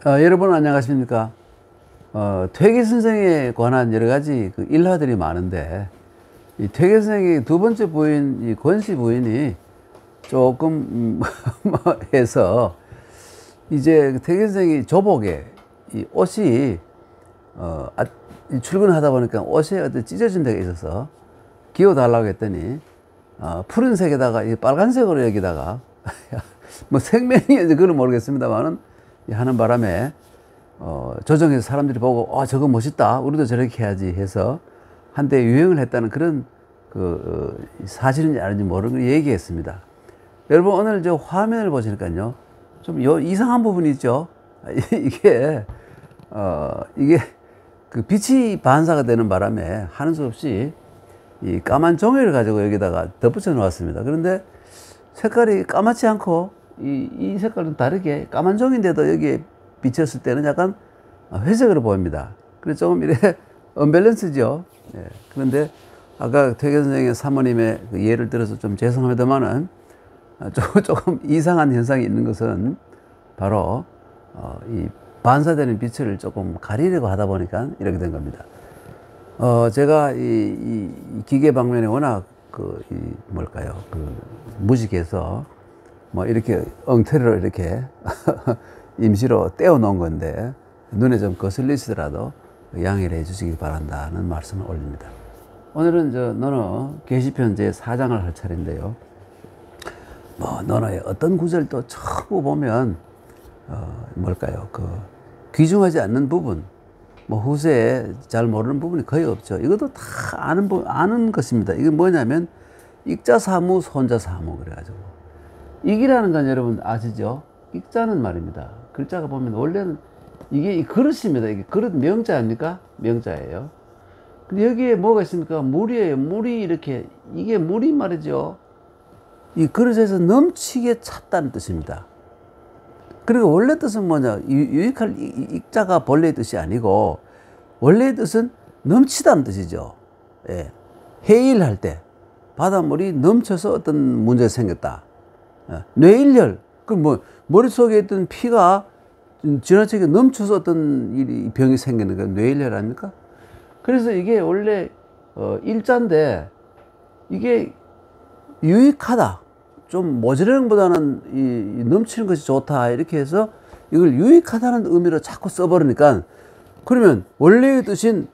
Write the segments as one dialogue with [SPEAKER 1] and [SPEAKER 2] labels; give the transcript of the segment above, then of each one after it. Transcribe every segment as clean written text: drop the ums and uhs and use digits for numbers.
[SPEAKER 1] 여러분 안녕하십니까? 퇴계 선생에 관한 여러 가지 그 일화들이 많은데, 이 퇴계 선생의 두 번째 부인, 이 권씨 부인이 조금 해서 이제 퇴계 선생이 조복에 이 옷이 출근하다 보니까 옷에 어떤 찢어진 데가 있어서 기어달라고 했더니 푸른색에다가 이 빨간색으로 여기다가 뭐 생명이인지 그건 모르겠습니다만은 하는 바람에 조정해서 사람들이 보고 저거 멋있다, 우리도 저렇게 해야지 해서 한때 유행을 했다는 그런 사실인지 아닌지 모르는 걸 얘기했습니다. 여러분 오늘 저 화면을 보시니까요 좀 이상한 부분이 있죠. 이게 그 빛이 반사가 되는 바람에 하는 수 없이 이 까만 종이를 가지고 여기다가 덧붙여 놓았습니다. 그런데 색깔이 까맣지 않고 이 색깔은 다르게 까만 종인데도 여기에 비쳤을 때는 약간 회색으로 보입니다. 그래서 조금 이래 언밸런스죠. 예. 그런데 아까 퇴계 선생의 사모님의 그 예를 들어서 좀 죄송합니다만은 조금 이상한 현상이 있는 것은 바로 이 반사되는 빛을 조금 가리려고 하다 보니까 이렇게 된 겁니다. 제가 이 기계 방면에 워낙 뭘까요? 무식해서 뭐 이렇게 엉터리로 이렇게 임시로 떼어 놓은 건데 눈에 좀 거슬리시더라도 양해를 해 주시기 바란다는 말씀을 올립니다. 오늘은 논어 계시편 제 4장을 할 차례인데요. 논어의 어떤 구절도 처음 보면 뭘까요? 귀중하지 않는 부분, 후세에 잘 모르는 부분이 거의 없죠. 이것도 다 아는 것입니다. 이게 뭐냐면 익자사무, 손자사무 그래가지고. 익이라는 건 여러분 아시죠? 익자는 말입니다. 글자가 보면 원래는 이게 이 그릇입니다. 이게 그릇 명자 아닙니까? 명자예요. 근데 여기에 뭐가 있습니까? 물이에요. 물이 이렇게, 이게 물이 말이죠. 이 그릇에서 넘치게 찼다는 뜻입니다. 그리고 원래 뜻은 뭐냐? 유익할 익자가 본래의 뜻이 아니고 원래의 뜻은 넘치다는 뜻이죠. 예. 해일할 때 바닷물이 넘쳐서 어떤 문제가 생겼다. 뇌일혈, 머릿속에 있던 피가 지나치게 넘쳐서 어떤 병이 생기는 게 뇌일혈 아닙니까? 그래서 이게 원래 일자인데 이게 유익하다, 좀 모자라는 것보다는 이 넘치는 것이 좋다 이렇게 해서 이걸 유익하다는 의미로 자꾸 써버리니까, 그러면 원래의 뜻인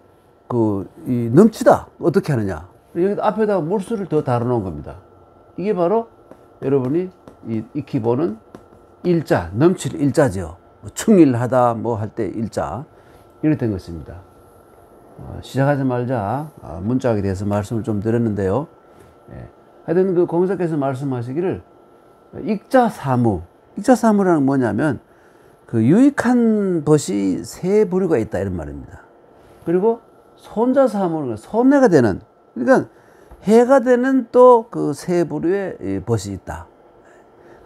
[SPEAKER 1] 이 넘치다 어떻게 하느냐, 여기 앞에다가 물수를 더 달아놓은 겁니다. 이게 바로 여러분이 익히 보는 일자, 넘칠 일자죠. 충일하다 할 때 일자, 이렇게 된 것입니다. 시작하지 말자 문짝에 대해서 말씀을 좀 드렸는데요. 예. 하여튼 공자께서 말씀하시기를 익자사무, 익자사무라는 뭐냐면 유익한 것이 세 부류가 있다 이런 말입니다. 그리고 손자사무는 손해가 되는, 그러니까 해가 되는 또 세 부류의 벗이 있다.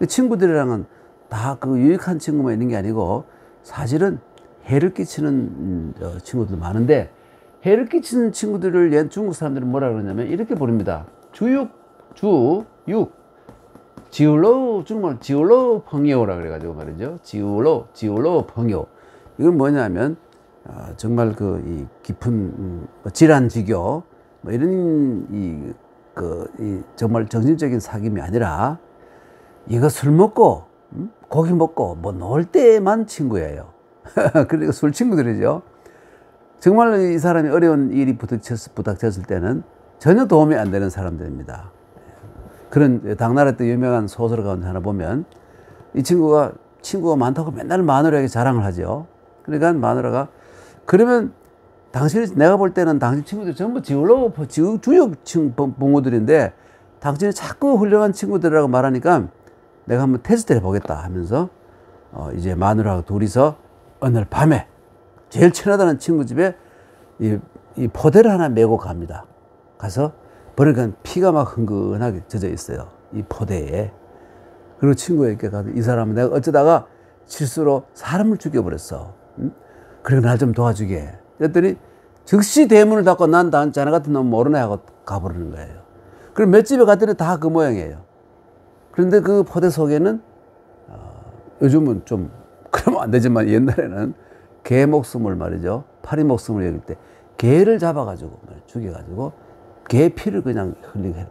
[SPEAKER 1] 친구들이랑은 다 유익한 친구만 있는 게 아니고 사실은 해를 끼치는 친구들 많은데, 해를 끼치는 친구들을 옛 중국 사람들은 뭐라 그러냐면 이렇게 부릅니다. 주육, 지울로, 중국말 지울로 펑요라 그래가지고 말이죠. 지울로 펑요. 이건 뭐냐면 정말 이 깊은 질환지교 이런 정말 정신적인 사귐이 아니라 이거 술 먹고 고기 먹고 놀 때만 친구예요. 그러니까 술 친구들이죠. 정말 이 사람이 어려운 일이 부닥쳤을 때는 전혀 도움이 안 되는 사람들입니다. 그런 당나라 때 유명한 소설 가운데 하나 보면 이 친구가 많다고 맨날 마누라에게 자랑을 하죠. 그러니까 마누라가, 그러면 당신이, 내가 볼 때는 당신 친구들 전부 주역 부모들인데 당신이 자꾸 훌륭한 친구들이라고 말하니까 내가 한번 테스트를 해보겠다 하면서 이제 마누라하고 둘이서 어느 밤에 제일 친하다는 친구 집에 이 포대를 하나 메고 갑니다. 가서 보니까 피가 막 흥건하게 젖어 있어요, 이 포대에. 그리고 친구에게 가서, 이 사람은 내가 어쩌다가 실수로 사람을 죽여버렸어. 그리고 날 좀 도와주게. 그랬더니 즉시 대문을 닫고 난 자네 같은 놈 모르네 하고 가버리는 거예요. 그럼 몇 집에 갔더니 다 그 모양이에요. 그런데 그 포대 속에는 요즘은 좀 그러면 안 되지만 옛날에는 개 목숨을 말이죠. 파리 목숨을 여길 때 개를 잡아가지고 죽여가지고 개 피를 그냥 흘리게 해요.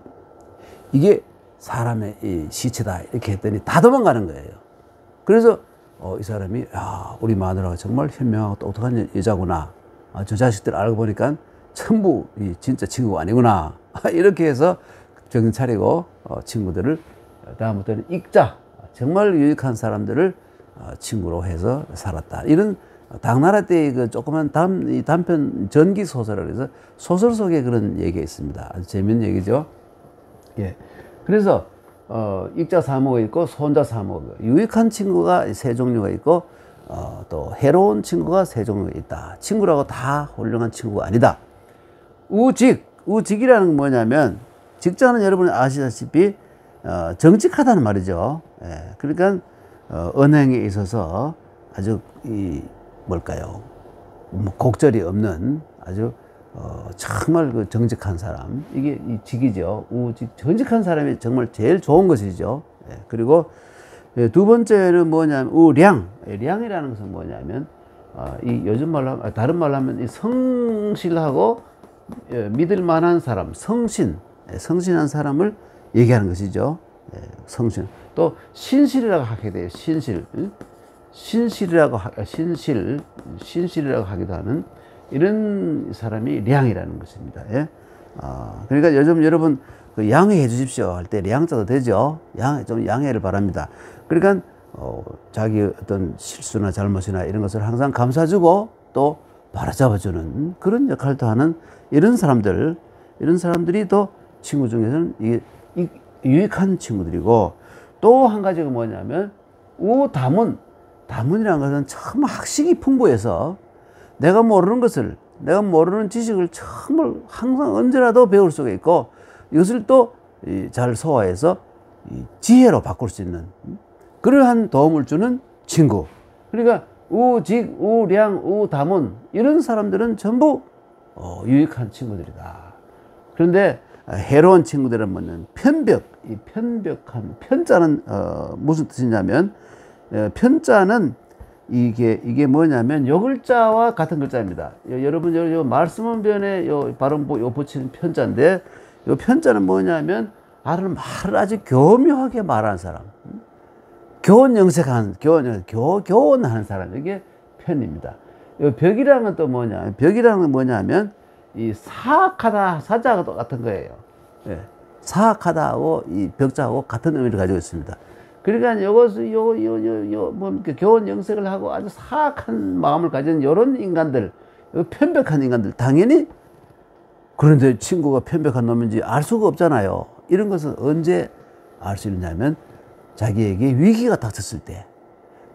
[SPEAKER 1] 이게 사람의 이 시체다 이렇게 했더니 다 도망가는 거예요. 그래서 이 사람이 야, 우리 마누라가 정말 현명하고 똑똑한 여자구나. 저 자식들 알고 보니까 전부 진짜 친구가 아니구나. 이렇게 해서 정신 차리고 친구들을 다음부터는 읽자. 정말 유익한 사람들을 친구로 해서 살았다. 이런 당나라 때의 그 조그만 이 단편 전기 소설을 해서 소설 속에 그런 얘기가 있습니다. 아주 재밌는 얘기죠. 예. 그래서 익자 사모가 있고 손자 사모가, 유익한 친구가 세 종류가 있고 또 해로운 친구가 세 종류가 있다. 친구라고 다 훌륭한 친구가 아니다. 우직이라는 건 뭐냐면, 직자는 여러분이 아시다시피 정직하다는 말이죠. 예. 그러니까 언행에 있어서 아주 뭘까요? 뭐 곡절이 없는 아주 정말 그 정직한 사람, 이게 이 직이죠. 우직, 정직한 사람이 정말 제일 좋은 것이죠. 예. 그리고 두 번째는 뭐냐면 량이라는 것은 뭐냐면 이 요즘 말로 하면, 다른 말로 하면 이 성실하고 믿을 만한 사람, 성신한 사람을 얘기하는 것이죠. 예. 성신. 또 신실이라고 하게 돼요. 신실이라고 하기도 하는 이런 사람이 량이라는 것입니다. 예? 그러니까 요즘 여러분 그 양해해 주십시오 할 때 량자도 되죠. 좀 양해를 바랍니다. 그러니까 자기 어떤 실수나 잘못이나 이런 것을 항상 감싸주고 또 바로잡아주는 그런 역할도 하는 이런 사람들이 또 친구 중에서는 이게 유익한 친구들이고, 또 한 가지가 뭐냐면 다문이라는 것은 참 학식이 풍부해서 내가 모르는 지식을 정말 항상 언제라도 배울 수가 있고, 이것을 또 잘 소화해서 지혜로 바꿀 수 있는 그러한 도움을 주는 친구. 그러니까 우직, 우량, 우다문, 이런 사람들은 전부 유익한 친구들이다. 그런데 해로운 친구들은 뭐냐면 이 편벽한, 편자는 무슨 뜻이냐면, 편자는 이게 뭐냐면 요 글자와 같은 글자입니다. 여러분 요 말씀원변에 요 발음 붙이는 편자인데, 요 편자는 뭐냐면 말을 아주 교묘하게 말하는 사람, 교원하는 사람, 이게 편입니다. 요 벽이라는 건 또 뭐냐면 이 사악하다, 사자가 똑같은 거예요. 예. 사악하다하고 이 벽자하고 같은 의미를 가지고 있습니다. 그러니까 이것을 교원 영색을 하고 아주 사악한 마음을 가진 이런 인간들, 편벽한 인간들, 당연히, 그런데 친구가 편벽한 놈인지 알 수가 없잖아요. 이런 것은 언제 알 수 있냐면 자기에게 위기가 닥쳤을 때,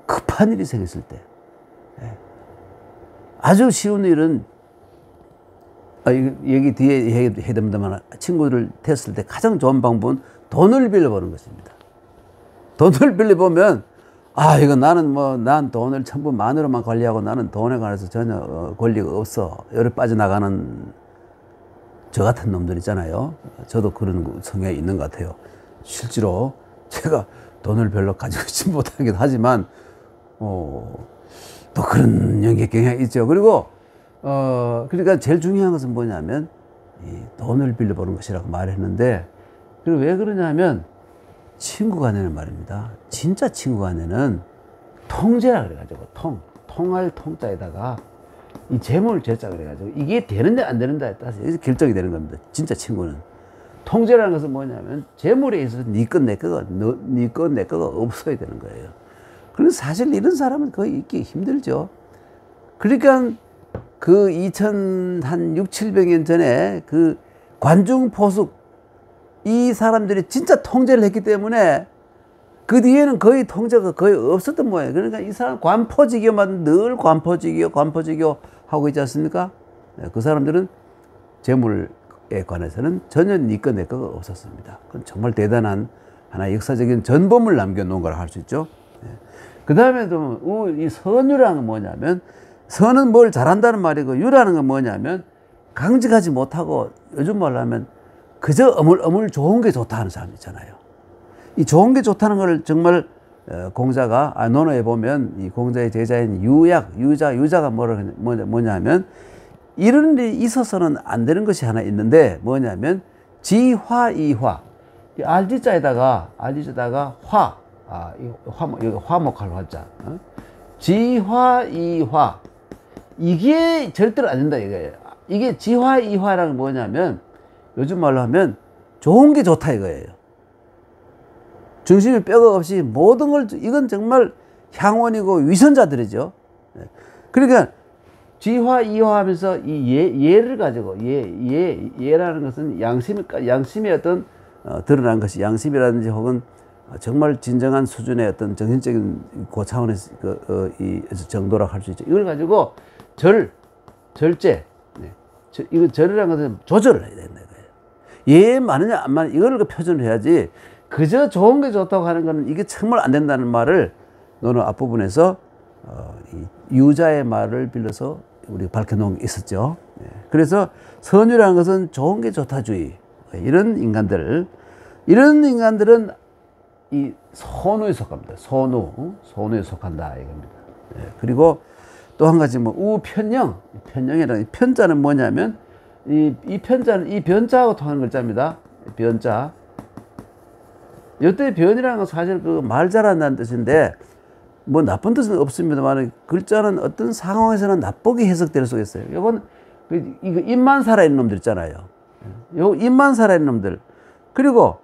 [SPEAKER 1] 급한 일이 생겼을 때. 아주 쉬운 일은, 얘기 뒤에 해야 됩니다만, 친구를 tes을 때 가장 좋은 방법은 돈을 빌려보는 것입니다. 돈을 빌려보면, 이거 난 돈을 전부 마누라만 관리하고 나는 돈에 관해서 전혀 권리가 없어. 열을 빠져나가는 저 같은 놈들 있잖아요. 저도 그런 성향이 있는 것 같아요. 실제로 제가 돈을 별로 가지고 있지 못하기도 하지만, 또 그런 경향이 있죠. 그리고, 그러니까 제일 중요한 것은 뭐냐면, 이 돈을 빌려보는 것이라고 말했는데, 그리고 왜 그러냐면, 친구 간에는 말입니다. 진짜 친구 간에는 통제라 그래가지고, 통할 통자에다가 이 재물 제자 그래가지고, 이게 되는데 안 되는데에 따라서 여기서 결정이 되는 겁니다. 진짜 친구는. 통제라는 것은 뭐냐면, 재물에 있어서 네 것 내 거가 없어야 되는 거예요. 그런데 사실 이런 사람은 거의 있기 힘들죠. 그러니까 그 600, 700년 전에 그 관중포숙, 이 사람들이 진짜 통제를 했기 때문에 그 뒤에는 거의 통제가 거의 없었던 모양이에요. 그러니까 이 사람 관포지교만 늘 관포지교 하고 있지 않습니까? 그 사람들은 재물에 관해서는 전혀 네 거 내 거가 없었습니다. 그건 정말 대단한 하나의 역사적인 전범을 남겨놓은 거라 할 수 있죠. 그 다음에 또 이 선유라는 건 뭐냐면, 선은 뭘 잘한다는 말이고, 유라는 건 뭐냐면 강직하지 못하고, 요즘 말로 하면 그저 어물 좋은 게 좋다 하는 사람 있잖아요. 이 좋은 게 좋다는 걸 정말 공자가 논어에 보면 이 공자의 제자인 유자가 뭐냐 하면 이런 일이 있어서는 안 되는 것이 하나 있는데 뭐냐면 지화이화. 알지자에다가 화목할 화자. 지화이화. 이게 절대로 안 된다 이거예요. 이게 지화이화라는 게 뭐냐면 요즘 말로 하면 좋은 게 좋다 이거예요. 중심이 뼈가 없이 모든 걸, 이건 정말 향원이고 위선자들이죠. 그러니까 지화이화 하면서 이 예를 가지고 예라는 것은 양심의 어떤 드러난 것이 양심이라든지 혹은 정말 진정한 수준의 어떤 정신적인 고차원의 이 정도라고 할 수 있죠. 이걸 가지고 절제. 이거 절이라는 것은 조절을 해야 된다 이거예요. 예 많으냐 안 많으냐 이걸 표현을 해야지 그저 좋은 게 좋다고 하는 거는 이게 정말 안 된다는 말을 너는 앞부분에서 이 유자의 말을 빌려서 우리가 밝혀놓은 게 있었죠. 그래서 선유라는 것은 좋은 게 좋다주의. 이런 인간들은 이 선우에 속합니다. 선우에 속한다 이겁니다. 그리고 또 한 가지 편령이라는 편자는 뭐냐면 이 편자는 이 변자하고 통하는 글자입니다. 변자. 이때 변이라는 건 사실 그 말 잘한다는 뜻인데 뭐 나쁜 뜻은 없습니다만 글자는 어떤 상황에서는 나쁘게 해석될 수 있어요. 이건 이거 입만 살아있는 놈들 있잖아요. 요 입만 살아있는 놈들. 그리고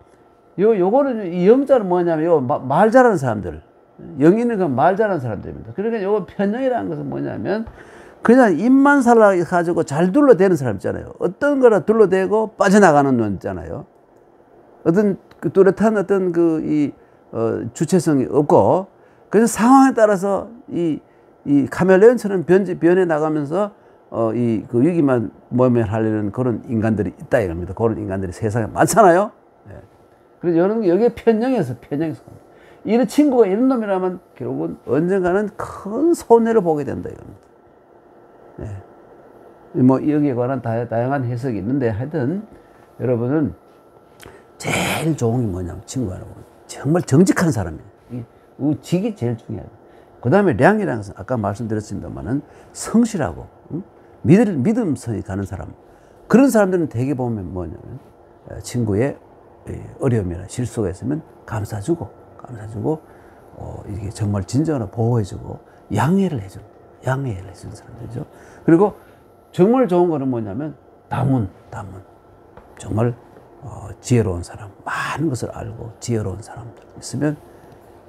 [SPEAKER 1] 요거는 이 영자는 뭐냐면 말 잘하는 사람들. 영인은 그 말 잘하는 사람들입니다. 그러니까 요거 편령이라는 것은 뭐냐면 그냥 입만 살아가지고 잘 둘러대는 사람 있잖아요. 어떤 거라 둘러대고 빠져나가는 놈 있잖아요. 어떤 그 뚜렷한 어떤 주체성이 없고 그래서 상황에 따라서 이 카멜레온처럼 변해 나가면서 그 위기만 모면하려는 그런 인간들이 있다 이겁니다. 그런 인간들이 세상에 많잖아요. 그래서 여기에 편령에서 이런 친구가 이런 놈이라면 결국은 언젠가는 큰 손해를 보게 된다 이겁니다. 뭐 여기에 관한 다양한 해석이 있는데 하여튼 여러분은 제일 좋은 게 뭐냐면 친구라고 정말 정직한 사람이에요. 직이 제일 중요해요. 그 다음에 량이라는 것은 아까 말씀드렸습니다만은 성실하고 믿음선이 가는 사람. 그런 사람들은 대개 보면 뭐냐면 친구의 어려움이나 실수가 있으면 감싸주고 이게 정말 진정으로 보호해주고 양해를 해주는 사람들이죠. 그리고 정말 좋은 거는 뭐냐면 다문. 정말 지혜로운 사람, 많은 것을 알고 지혜로운 사람들 있으면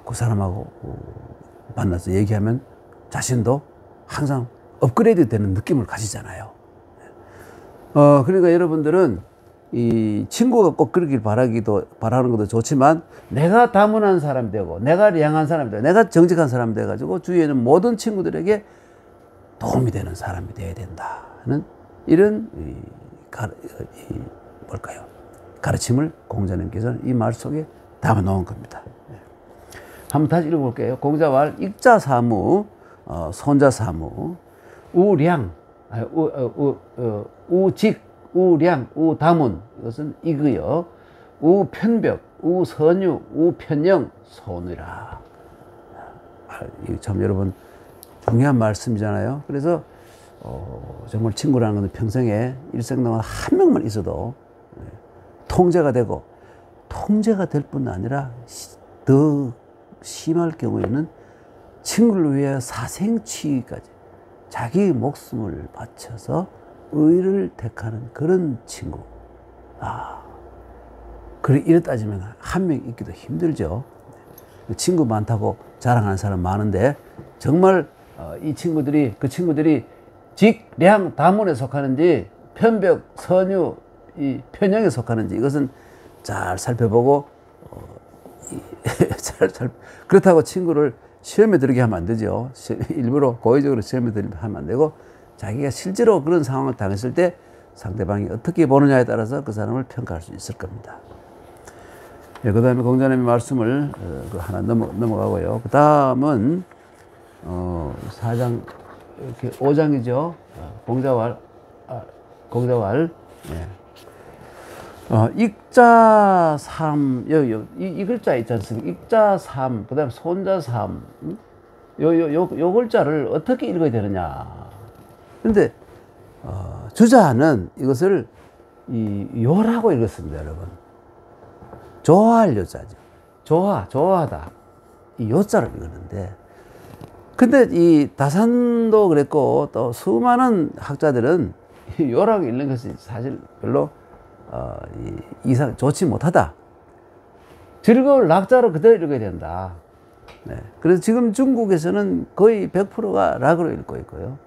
[SPEAKER 1] 그 사람하고 만나서 얘기하면 자신도 항상 업그레이드 되는 느낌을 가지잖아요. 그러니까 여러분들은 이 친구가 꼭 그러길 바라는 것도 좋지만 내가 다문한 사람 되고 내가 량한 사람 되고 내가 정직한 사람 돼가지고 주위에는 모든 친구들에게 도움이 되는 사람이 되어야 된다는 이런 가르침을 공자님께서는 이 말 속에 담아 놓은 겁니다. 한번 다시 읽어볼게요. 공자왈 익자사무, 손자사무, 우량, 우직, 우량, 우다문 이것은 이거요. 우편벽, 우선유, 우편령, 손이라. 참 여러분 중요한 말씀이잖아요. 그래서 정말 친구라는 것은 평생에 일생 동안 한 명만 있어도 통제가 되고 통제가 될 뿐 아니라 더 심할 경우에는 친구를 위해 사생취까지 자기 목숨을 바쳐서 의를 택하는 그런 친구. 그래 이래 따지면 한 명 있기도 힘들죠. 친구 많다고 자랑하는 사람 많은데 정말 그 친구들이 직, 량, 다문에 속하는지 편벽, 선유, 이 편형에 속하는지 이것은 잘 살펴보고 그렇다고 친구를 시험에 들게 하면 안 되죠. 일부러 고의적으로 시험에 들게 하면 안 되고 자기가 실제로 그런 상황을 당했을 때 상대방이 어떻게 보느냐에 따라서 그 사람을 평가할 수 있을 겁니다. 그 다음에 공자님의 말씀을 하나 넘어가고요. 그 다음은 4장 이렇게 5장이죠. 공자왈. 익자 삼, 이 글자 있지 않습니까? 익자 삼, 그 다음에 손자 삼, 요 글자를 어떻게 읽어야 되느냐. 근데, 주자는 이것을 요라고 읽었습니다, 여러분. 좋아할 요자죠. 좋아하다. 이 요자를 읽었는데, 근데 이 다산도 그랬고, 또 수많은 학자들은 요라고 읽는 것이 사실 별로 좋지 못하다. 즐거울 낙자로 그대로 읽어야 된다. 네. 그래서 지금 중국에서는 거의 100%가 락으로 읽고 있고요.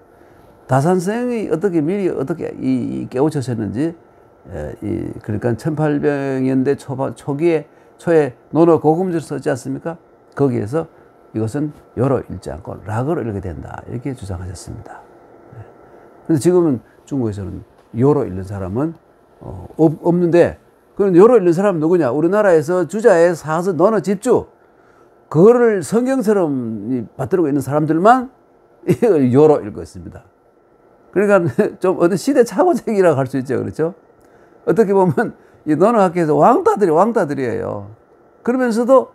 [SPEAKER 1] 다산성이 어떻게 미리 어떻게 깨우쳤었는지, 그러니까 1800년대 초에 논어 고금주를 썼지 않습니까? 거기에서 이것은 요로 읽지 않고 락으로 읽게 된다. 이렇게 주장하셨습니다. 네. 근데 지금은 중국에서는 요로 읽는 사람은 없는데, 그럼 요로 읽는 사람은 누구냐? 우리나라에서 주자에 사서 논어 집주, 그거를 성경처럼 받들고 있는 사람들만 요로 읽고 있습니다. 그러니까 좀 어떤 시대착오적이라고 할 수 있죠. 그렇죠? 어떻게 보면 이 논어학계에서 왕따들이에요. 그러면서도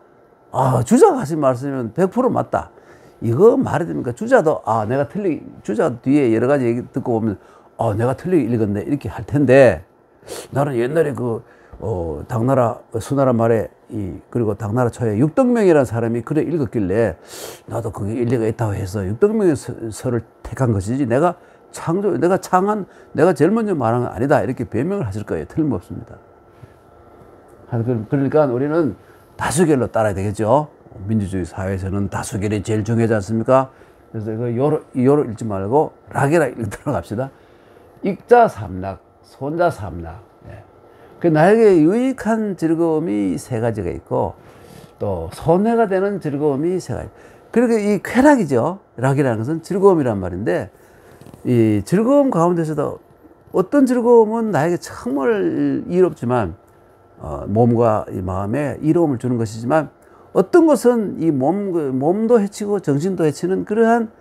[SPEAKER 1] 주자가 하신 말씀이면 100% 맞다. 이거 말이 됩니까? 주자도 주자 뒤에 여러 가지 얘기 듣고 보면 내가 틀리게 읽었네 이렇게 할 텐데, 나는 옛날에 당나라 수나라 말에 그리고 당나라 초에 육덕명이라는 사람이 그래 읽었길래 나도 그게 일리가 있다고 해서 육덕명의 서를 택한 것이지 내가 제일 먼저 말한 건 아니다 이렇게 변명을 하실 거예요. 틀림없습니다. 그러니까 우리는 다수결로 따라야 되겠죠. 민주주의 사회에서는 다수결이 제일 중요하지 않습니까? 그래서 요로 읽지 말고 락이라 읽도록 합시다. 익자 삼락, 손자 삼락. 그 나에게 유익한 즐거움이 세 가지가 있고, 또 손해가 되는 즐거움이 세 가지. 그러니까 이 쾌락이죠. 락이라는 것은 즐거움이란 말인데, 이 즐거움 가운데서도 어떤 즐거움은 나에게 정말 이롭지만, 몸과 이 마음에 이로움을 주는 것이지만, 어떤 것은 이 몸도 해치고 정신도 해치는 그러한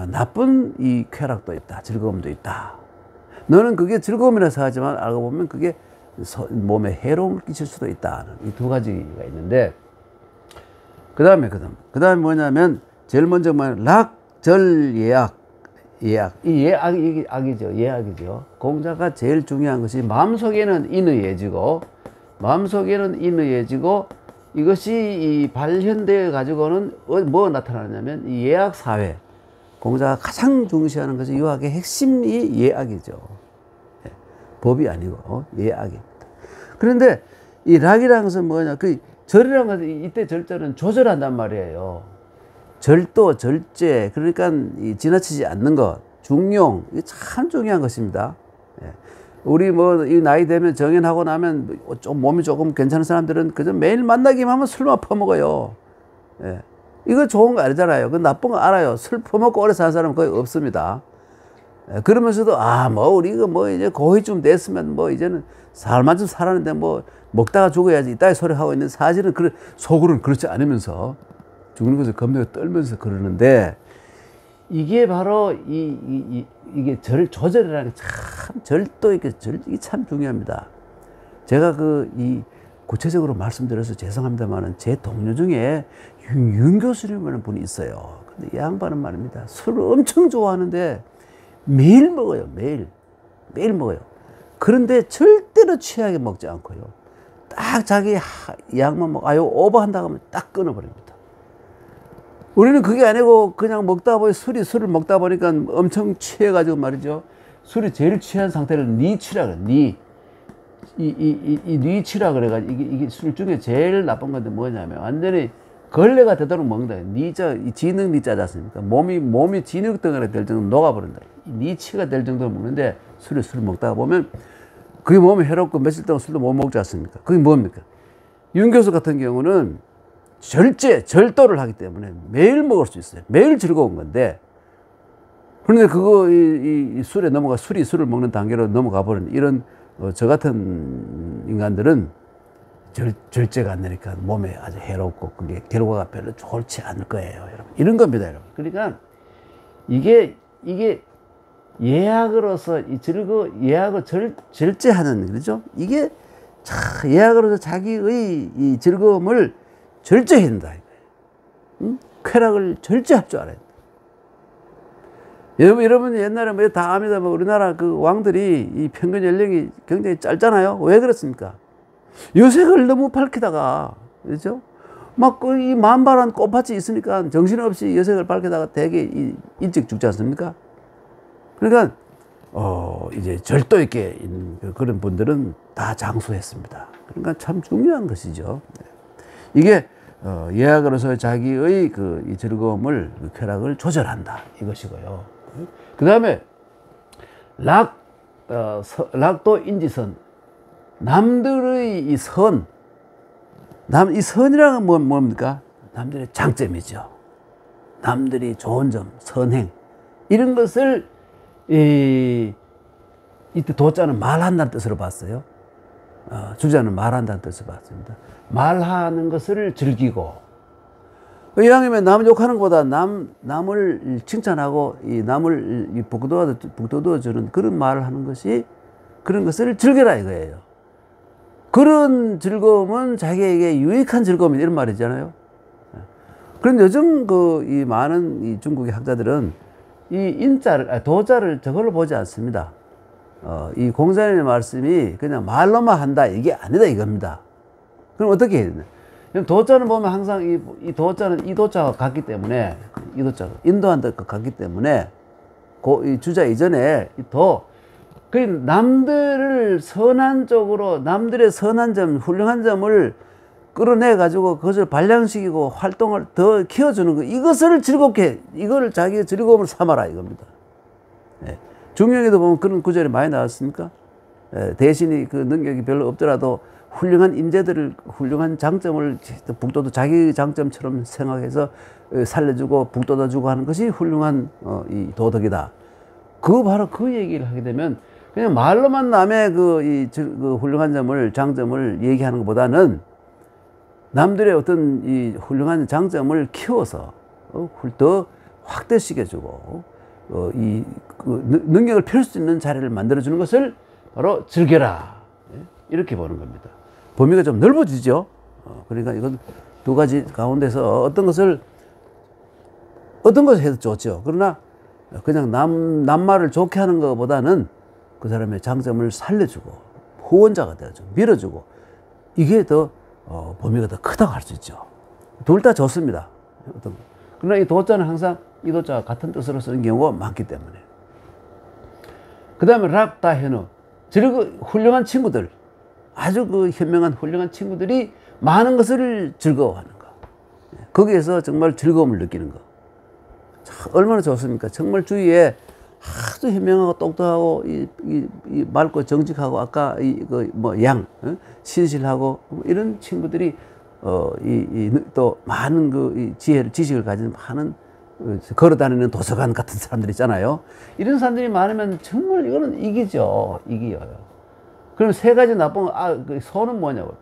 [SPEAKER 1] 나쁜 이 쾌락도 있다. 즐거움도 있다. 너는 그게 즐거움이라 생각하지만 알고 보면 그게 몸에 해로움을 끼칠 수도 있다. 이 두 가지가 있는데, 그 다음에 뭐냐면, 제일 먼저 락, 절, 예악. 이 예악이 악이죠. 예악이죠. 공자가 제일 중요한 것이 마음속에는 인의예지고, 이것이 이 발현되어 가지고는 뭐 나타나냐면 이 예악 사회. 공자가 가장 중시하는 것이 유학의 핵심이 예악이죠. 법이 아니고 예악입니다. 그런데 이 락이라는 것은 뭐냐? 절이라는 것은 이때 절자는 조절한단 말이에요. 절도, 절제, 그러니까 지나치지 않는 것, 중용, 이게 참 중요한 것입니다. 우리 이 나이 되면 정연하고 나면 좀 몸이 조금 괜찮은 사람들은 그저 매일 만나기만 하면 술만 퍼먹어요. 이거 좋은 거 아니잖아요. 그 나쁜 거 알아요. 술 퍼먹고 오래 사는 사람은 거의 없습니다. 그러면서도 우리 이제 고이쯤 됐으면 이제는 살만 좀 살았는데 먹다가 죽어야지 이따위 소리 하고 있는, 사실은 속으로는 그렇지 않으면서 죽는 것을 겁내고 떨면서 그러는데, 이게 바로 이게 조절이라는 게 참 절도 이게 참 중요합니다. 제가 구체적으로 말씀드려서 죄송합니다만은 제 동료 중에 윤 교수님이라는 분이 있어요. 근데 이 양반은 말입니다. 술을 엄청 좋아하는데 매일 먹어요. 매일 먹어요. 그런데 절대로 취하게 먹지 않고요. 딱 자기 양만 오버한다고 하면 딱 끊어버립니다. 우리는 그게 아니고 그냥 술을 먹다 보니까 엄청 취해가지고 말이죠. 술이 제일 취한 상태를 니취라 그래. 니취라 그래가지고 이게 술 중에 제일 나쁜 건데 뭐냐면 완전히 걸레가 되도록 먹는다. 지능 니자지 않습니까? 몸이 진흙덩어리가 될 정도로 녹아버린다. 니취가 될 정도로 먹는데 술을 먹다가 보면 그게 몸에 해롭고 며칠 동안 술도 못 먹지 않습니까? 그게 뭡니까? 윤 교수 같은 경우는 절도를 하기 때문에 매일 먹을 수 있어요. 매일 즐거운 건데, 그런데 이 술을 먹는 단계로 넘어가 버린 이런 저 같은 인간들은 절제가 안 되니까 몸에 아주 해롭고 그게 결과가 별로 좋지 않을 거예요, 여러분. 이런 겁니다, 여러분. 그러니까 이게 예약으로서 예약을 절제하는, 그렇죠? 이게 예약으로서 자기의 이 즐거움을 절제해야 된다. 응? 쾌락을 절제할 줄 알아야 된다. 여러분 옛날에 뭐 다 압니다. 뭐 우리나라 그 왕들이 이 평균 연령이 굉장히 짧잖아요. 왜 그렇습니까? 여색을 너무 밝히다가, 그렇죠? 막 이 만발한 꽃밭이 있으니까 정신없이 여색을 밝히다가 되게 일찍 죽지 않습니까? 그러니까 이제 절도 있게 있는 그런 분들은 다 장수했습니다. 그러니까 참 중요한 것이죠. 이게 예약으로서 자기의 이 즐거움을, 그 쾌락을 조절한다 이것이고요. 그 다음에 락도 인지선, 남들의 이 선, 이 선이라는 건 뭡니까? 남들의 장점이죠. 남들이 좋은 점, 선행, 이런 것을 이때 도자는 말한다는 뜻으로 봤어요. 주자는 말한다는 뜻을 봤습니다. 말하는 것을 즐기고, 이왕이면 남 욕하는 것보다 남을 칭찬하고 남을 북돋워 주는 그런 말을 하는 것이, 그런 것을 즐겨라 이거예요. 그런 즐거움은 자기에게 유익한 즐거움이다 이런 말이잖아요. 그런데 요즘 이 많은 이 중국의 학자들은 이 도자를 저걸로 보지 않습니다. 이 공자님의 말씀이 그냥 말로만 한다 이게 아니다 이겁니다. 그럼 어떻게 해야 되나? 도자는 보면 항상 이 도자는 이도자가 같기 때문에, 이도자가 인도한다 같기 때문에 이 주자 이전에 그 남들을 선한 쪽으로, 남들의 선한 점, 훌륭한 점을 끌어내 가지고 그것을 발량시키고 활동을 더 키워주는 거, 이것을 즐겁게, 이거를 자기의 즐거움을 삼아라 이겁니다. 중용에도 보면 그런 구절이 많이 나왔습니까? 대신이 그 능력이 별로 없더라도 훌륭한 인재들을, 훌륭한 장점을 자기 장점처럼 생각해서 살려주고 북돋아주고 하는 것이 훌륭한 이 도덕이다. 바로 그 얘기를 하게 되면 그냥 말로만 남의 그 훌륭한 점을, 장점을 얘기하는 것보다는 남들의 어떤 이 훌륭한 장점을 키워서 더 확대시켜주고 능력을 펼 수 있는 자리를 만들어주는 것을 바로 즐겨라, 이렇게 보는 겁니다. 범위가 좀 넓어지죠. 그러니까 이건 두 가지 가운데서 어떤 것을 해도 좋죠. 그러나 그냥 남 말을 좋게 하는 것보다는 그 사람의 장점을 살려주고 후원자가 되어주고 밀어주고, 이게 더 범위가 더 크다고 할 수 있죠. 둘 다 좋습니다. 그러나 이 도자는 항상 이 도자가 같은 뜻으로 쓰는 경우가 많기 때문에. 그 다음에 락다현우, 훌륭한 친구들, 아주 현명한 훌륭한 친구들이 많은 것을 즐거워하는 거, 거기에서 정말 즐거움을 느끼는 거, 얼마나 좋습니까? 정말 주위에 아주 현명하고 똑똑하고 맑고 정직하고, 아까 신실하고 이런 친구들이 또 많은 지식을 가진 많은 걸어다니는 도서관 같은 사람들 있잖아요. 이런 사람들이 많으면 정말 이거는 이기죠. 이겨요. 그럼 세 가지 나쁜 그 소는 뭐냐고.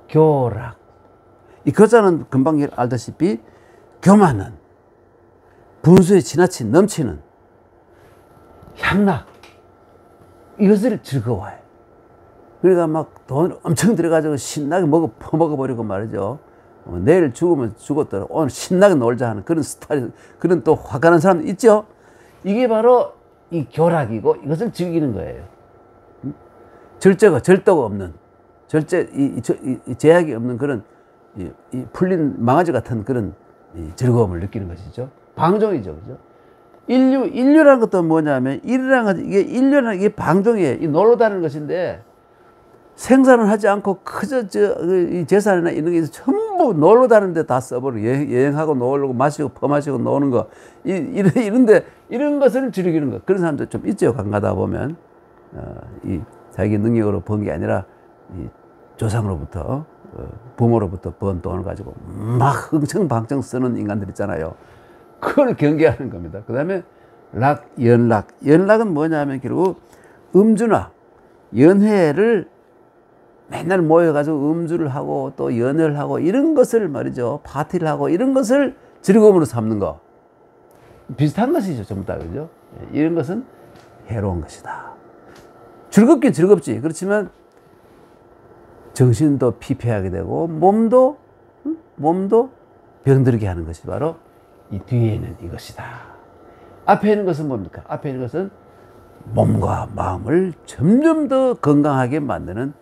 [SPEAKER 1] 교락. 이 거자는 금방 알다시피 교만은, 분수에 지나친 넘치는, 향락, 이것을 즐거워해. 그러니까 막 돈 엄청 들여가지고 신나게 퍼먹어버리고 말이죠. 내일 죽으면 죽었다, 오늘 신나게 놀자 하는 그런 스타일, 그런 또 화가는 사람 있죠. 이게 바로 이 교락이고, 이것을 즐기는 거예요. 절도가 없는, 제약이 없는 그런 풀린 망아지 같은 그런 즐거움을 느끼는 것이죠. 방종이죠, 그죠? 인류라는 것도 뭐냐면, 인류라는 게 방종이에요. 놀러 다니는 것인데, 생산을 하지 않고 그저 이 재산이나 이런 게 전부 놀러 다니는 데 다 써버려. 여행하고 놀고 마시고 퍼마시고 노는 거, 이런데 이런 것을 즐기는 거. 그런 사람들 좀 있죠. 가다 보면 자기 능력으로 번 게 아니라 조상으로부터, 부모로부터 번 돈을 가지고 막 흥청방청 쓰는 인간들 있잖아요. 그걸 경계하는 겁니다. 그 다음에 연락은 뭐냐면 결국 음주나 연회를 맨날 모여가지고 음주를 하고 또 연애를 하고 이런 것을 말이죠. 파티를 하고 이런 것을 즐거움으로 삼는 거. 비슷한 것이죠. 전부 다. 그죠? 이런 것은 해로운 것이다. 즐겁긴 즐겁지. 그렇지만 정신도 피폐하게 되고 몸도 병들게 하는 것이 바로 이 뒤에 있는 이것이다. 앞에 있는 것은 뭡니까? 앞에 있는 것은 몸과 마음을 점점 더 건강하게 만드는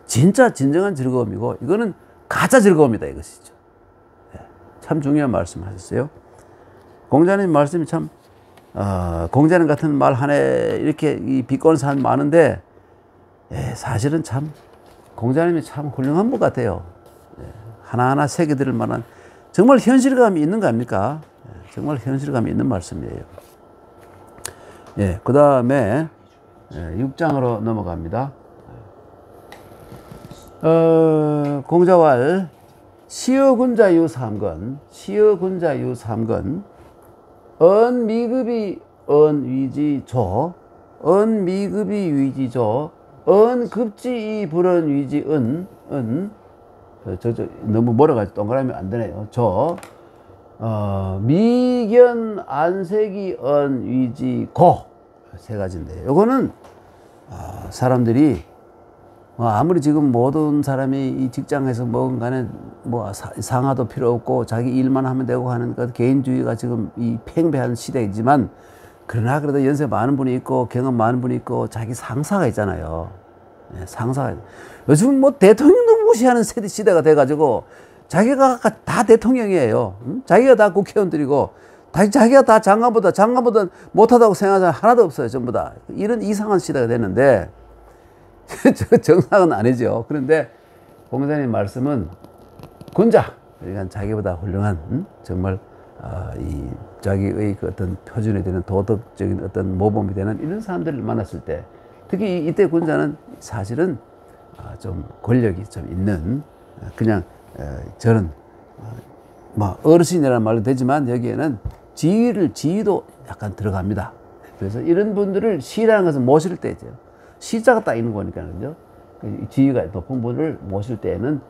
[SPEAKER 1] 진정한 즐거움이고, 이거는 가짜 즐거움이다 이것이죠. 참 중요한 말씀 하셨어요. 공자님 말씀이 참, 공자님 같은 말 하나에 이렇게 이 비꼬는 사람 많은데, 사실은 참 공자님이 참 훌륭한 분 같아요. 하나하나 새겨들을 만한 정말 현실감이 있는 거 아닙니까? 정말 현실감이 있는 말씀이에요. 그 다음에 6장으로 넘어갑니다. 공자왈 시어군자유 삼건, 시어군자유 삼건, 언미급이 언위지조, 언미급이 위지조, 언급지 불언위지 너무 멀어가지고 동그라미 안 되네요. 미견 안색이 언위지 고, 세 가지인데, 요거는 사람들이 아무리 지금 모든 사람이 이 직장에서 뭐건 간에 뭐 상하도 필요 없고 자기 일만 하면 되고 하는 것, 개인주의가 지금 이 팽배한 시대이지만, 그러나 그래도 연세 많은 분이 있고 경험 많은 분이 있고 자기 상사가 있잖아요. 상사가. 요즘 뭐 대통령도 무시하는 시대가 돼가지고 자기가 다 대통령이에요. 자기가 다 국회의원들이고 자기가 다 장관보다 못하다고 생각하는 사람 하나도 없어요. 전부 다. 이런 이상한 시대가 됐는데 정상은 아니죠. 그런데 공자님 말씀은 군자, 그러니까 자기보다 훌륭한, 정말 이 자기의 그 어떤 표준이 되는 도덕적인 어떤 모범이 되는 이런 사람들을 만났을 때, 특히 이때 군자는 사실은 좀 권력이 좀 있는, 그냥 저는 뭐 어르신이라는 말도 되지만 여기에는 지위도 약간 들어갑니다. 그래서 이런 분들을 시라는 것은 모실 때죠. 시자가 딱 있는 거니까, 그죠? 지위가 높은 분을 모실 때에는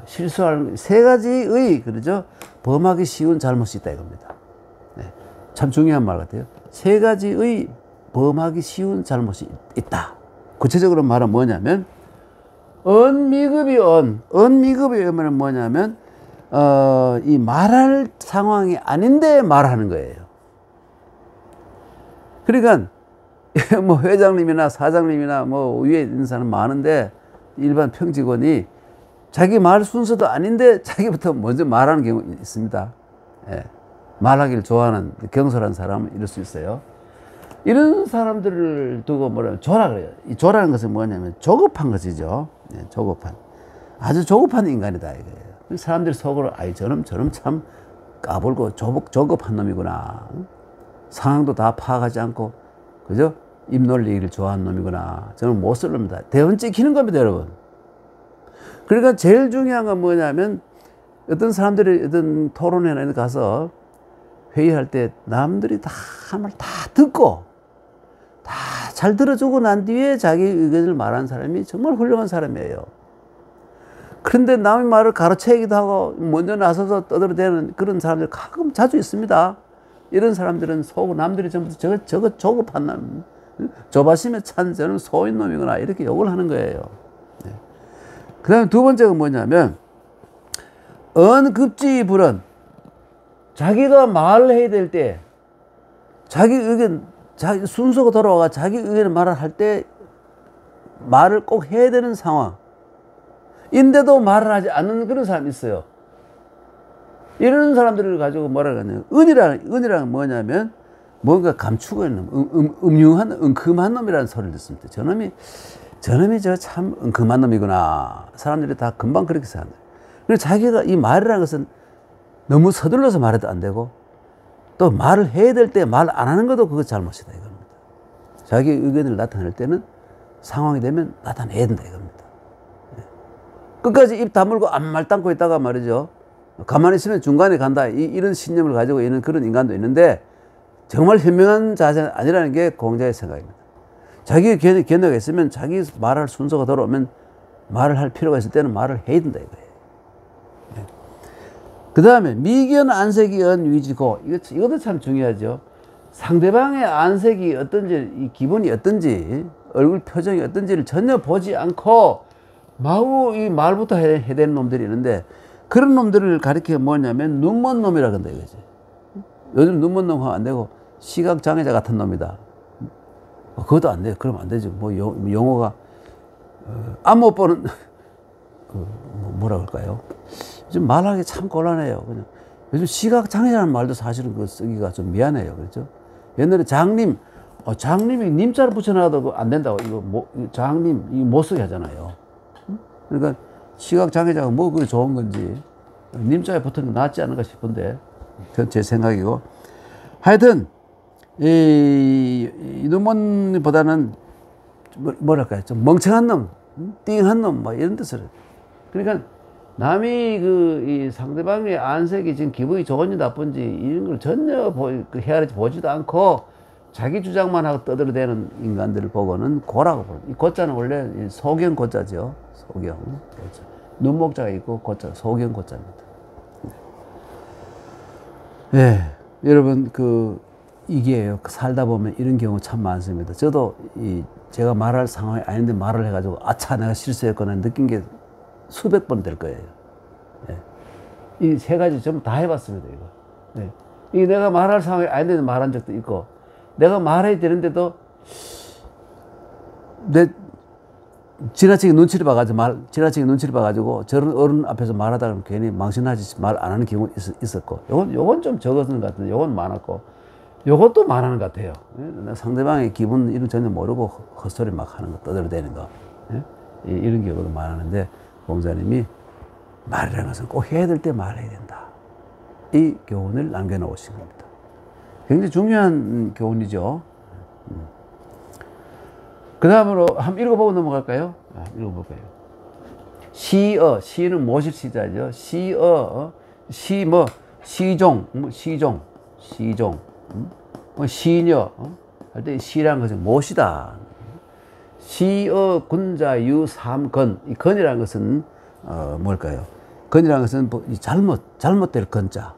[SPEAKER 1] 실수할 세 가지의, 그러죠? 범하기 쉬운 잘못이 있다 이겁니다. 참 중요한 말 같아요. 세 가지의 범하기 쉬운 잘못이 있다. 구체적으로 말하면 뭐냐면, 언미급이 뭐냐면, 이 말할 상황이 아닌데 말하는 거예요. 그러니까, 뭐 회장님이나 사장님이나 뭐 위에 있는 사람 많은데, 일반 평직원이 자기 말 순서도 아닌데 자기부터 먼저 말하는 경우 있습니다. 말하기를 좋아하는 경솔한 사람은 이럴 수 있어요. 이런 사람들을 두고 뭐라면 조라 그래요. 이 조라는 것은 뭐냐면 조급한 것이죠. 조급한. 아주 조급한 인간이다 이거예요. 사람들이 속으로 저놈 참 까불고 조급한 놈이구나. 상황도 다 파악하지 않고, 그죠? 입 놀리기를 좋아하는 놈이구나. 저는 못 쓸 놈이다. 대원 찍히는 겁니다, 여러분. 그러니까 제일 중요한 건 뭐냐면, 어떤 사람들이 어떤 토론회에 가서 회의할 때 남들이 다 한 말 다 듣고 다 잘 들어주고 난 뒤에 자기 의견을 말하는 사람이 정말 훌륭한 사람이에요. 그런데 남의 말을 가로채기도 하고 먼저 나서서 떠들어대는 그런 사람들 가끔 자주 있습니다. 이런 사람들은 속 남들이 전부 저거 조급한 놈, 조바심에 찬 저는 소인 놈이구나, 이렇게 욕을 하는 거예요. 그 다음에 두 번째가 뭐냐면, 언급지 불언. 자기가 말을 해야 될 때, 자기 의견, 자기 순서가 돌아와 자기 의견을 말을 할 때 말을 꼭 해야 되는 상황. 인데도 말을 하지 않는 그런 사람이 있어요. 이런 사람들을 가지고 뭐라 그러냐면, 은이라는 뭐냐면, 뭔가 감추고 있는 놈, 은큼한 놈이라는 소리를 듣습니다. 저놈이 저 참 은큼한 놈이구나. 사람들이 다 금방 그렇게 생각해요. 그래서 자기가 이 말이라는 것은 너무 서둘러서 말해도 안 되고, 또 말을 해야 될 때 말 안 하는 것도 그거 잘못이다 이겁니다. 자기 의견을 나타낼 때는 상황이 되면 나타내야 된다 이겁니다. 끝까지 입 다물고 아무 말 담고 있다가 말이죠, 가만히 있으면 중간에 간다, 이런 신념을 가지고 있는 그런 인간도 있는데, 정말 현명한 자세는 아니라는 게 공자의 생각입니다. 자기 견해가 있으면 자기 말할 순서가 돌아오면 말을 할 필요가 있을 때는 말을 해야 된다 이거예요. 그 다음에 미견 안색이 언위지고, 이것도 참 중요하죠. 상대방의 안색이 어떤지, 이 기분이 어떤지, 얼굴 표정이 어떤지를 전혀 보지 않고 마구 이 말부터 해대는 놈들이 있는데 그런 놈들을 가리켜 뭐냐면 눈먼 놈이라 그런다 이거지. 요즘 눈먼 놈 하면 안 되고 시각장애자 같은 놈이다. 그것도 안 돼. 그러면 안 되지. 뭐 용어가 안 못 보는 뭐라 그럴까요? 요즘 말하기 참 곤란해요. 그냥 요즘 시각장애라는 말도 사실은 그 쓰기가 좀 미안해요. 그렇죠? 옛날에 장님, 장님이 님자를 붙여놔도 안 된다고. 이거 장님 이거 못 쓰게 하잖아요. 그러니까 시각장애자가 뭐 그게 좋은 건지 님자에 붙은 게 낫지 않을까 싶은데 그건 제 생각이고 하여튼 이 눈먼보다는 뭐랄까요? 좀 멍청한 놈, 띵한 놈, 뭐 이런 뜻을. 그러니까 남이 이 상대방의 안색이 지금 기분이 좋은지 나쁜지 이런 걸 전혀 헤아리지 보지도 않고 자기 주장만 하고 떠들어대는 인간들을 보고는 고라고 부릅니다. 이 고자는 원래 소경 고자죠. 소경 고자. 눈목자가 있고 고자, 소경 고자입니다. 네, 여러분 이게요. 살다 보면 이런 경우 참 많습니다. 저도 제가 말할 상황이 아닌데 말을 해가지고 아차 내가 실수했거나 느낀 게 수백 번 될 거예요. 네. 이 세 가지 좀 다 해봤습니다. 이거. 네. 이 내가 말할 상황이 아닌데 말한 적도 있고 내가 말해야 되는데도 지나치게 눈치를 봐가지고 저런 어른 앞에서 말하다가 괜히 망신하지 말 안 하는 경우는 있었고 요건 좀 적었는 것 같은데 요건 많았고 요것도 많은 것 같아요. 상대방의 기분 이런 전혀 모르고 헛소리 막 하는 거 떠들어대는 거 이런 경우도 많았는데 공자님이 말이라는 것은 꼭 해야 될 때 말해야 된다. 이 교훈을 남겨놓으신 겁니다. 굉장히 중요한 교훈이죠. 그 다음으로 한번 읽어보고 넘어갈까요? 읽어볼까요? 시는 모실 시자죠. 시종, 시녀, 할 때 시라는 것은 못이다. 시어, 군자, 유, 삼건. 이 건이라는 것은, 뭘까요? 건이라는 것은 잘못될 건자.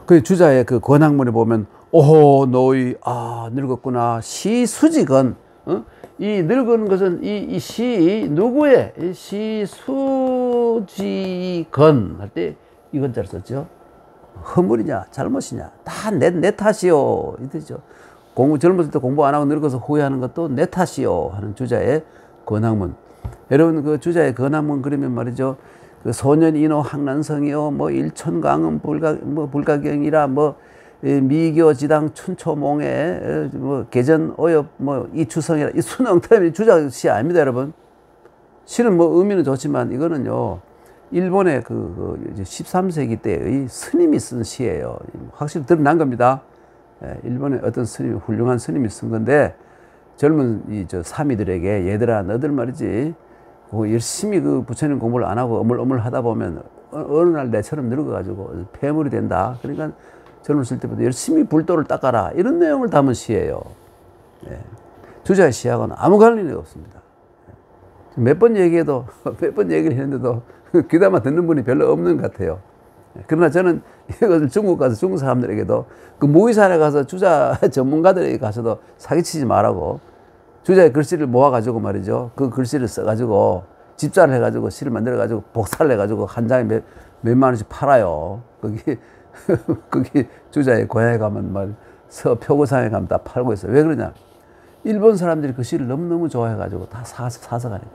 [SPEAKER 1] 그 주자의 그 권학문에 보면, 오호, 너희, 늙었구나. 시수지건. 이 늙은 것은 누구의? 시수지건. 할 때 이 건자를 썼죠. 허물이냐, 잘못이냐. 다 내 탓이요. 이 뜻이죠. 젊었을 때 공부 안 하고 늙어서 후회하는 것도 내 탓이요. 하는 주자의 권학문. 여러분, 그 주자의 권학문 그러면 말이죠. 그 소년인호 항난성이요. 뭐 일천강은 불가경이라 미교 지당 춘초몽에 개전 오엽 이추성이라 이 순엉터미 주자 시 아닙니다, 여러분. 시는 의미는 좋지만 이거는요. 일본의 13세기 때의 스님이 쓴 시예요. 확실히 드러난 겁니다. 일본의 어떤 스님이 훌륭한 스님이 쓴 건데 젊은 사미들에게 얘들아 너들 말이지 열심히 부처님 공부를 안 하고 어물어물 하다 보면 어느 날 내처럼 늙어가지고 폐물이 된다. 그러니까 젊었을 때부터 열심히 불도를 닦아라. 이런 내용을 담은 시예요. 주자의 시하고는 아무 관련이 없습니다. 몇 번 얘기해도 몇 번 얘기를 했는데도 귀담아 듣는 분이 별로 없는 것 같아요. 그러나 저는 이것을 중국 가서 중국 사람들에게도 그 무의사에 가서 주자 전문가들에게 가서도 사기치지 말라고 주자의 글씨를 모아가지고 말이죠. 그 글씨를 써가지고 집자를 해가지고 시를 만들어가지고 복사를 해가지고 한 장에 몇만 원씩 팔아요. 거기 주자의 고향에 가면 표고상에 가면 다 팔고 있어요. 왜 그러냐? 일본 사람들이 그 시를 너무너무 좋아해가지고 다 사서 가니까.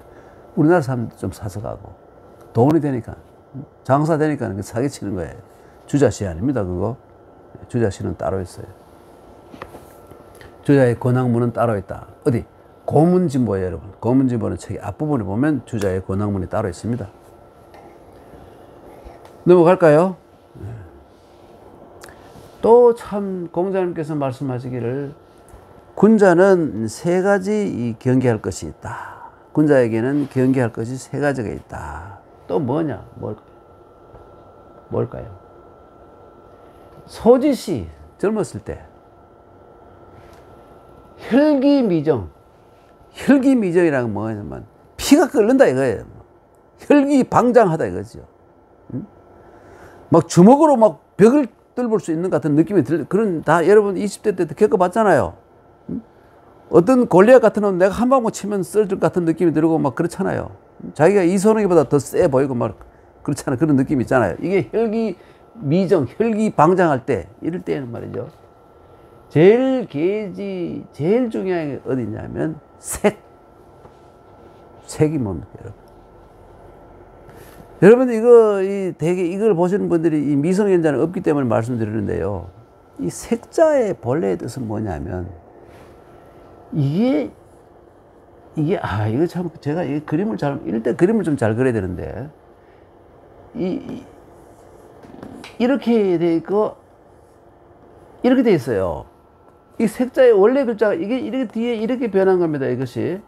[SPEAKER 1] 우리나라 사람들도 좀 사서 가고. 돈이 되니까. 장사 되니까 사기치는 거예요. 주자시 아닙니다, 그거. 주자시는 따로 있어요. 주자의 권학문은 따로 있다. 어디? 고문진보예요, 여러분. 고문진보는 책의 앞부분에 보면 주자의 권학문이 따로 있습니다. 넘어갈까요? 또 참 공자님께서 말씀하시기를 군자는 세 가지 경계할 것이 있다. 군자에게는 경계할 것이 세 가지가 있다. 또 뭐냐? 뭘까요? 소지시 젊었을 때 혈기미정이라는 건 뭐냐면 피가 끓는다 이거예요. 혈기방장하다 이거죠. 막 주먹으로 벽을 뚫을 수 있는 같은 느낌이 그런 다 여러분 20대 때도 겪어봤잖아요. 어떤 골리앗 같은 놈은 내가 한 방만 치면 쓰러질 것 같은 느낌이 들고 막 그렇잖아요. 자기가 이선호기보다 더 세 보이고 막 그렇잖아요. 그런 느낌이 있잖아요. 이게 혈기미정, 혈기방장할 때, 이럴 때는 말이죠. 제일 중요한 게 어디냐면 색이 뭡니까, 여러분? 여러분, 대개 이걸 보시는 분들이 이 미성년자는 없기 때문에 말씀드리는데요. 이 색자의 본래의 뜻은 뭐냐면, 이거 참, 제가 이 이럴 때 그림을 좀 잘 그려야 되는데, 이렇게 돼 있고, 이렇게 돼 있어요. 이 색자의 원래 글자가 이게 이렇게 뒤에 이렇게 변한 겁니다, 이것이.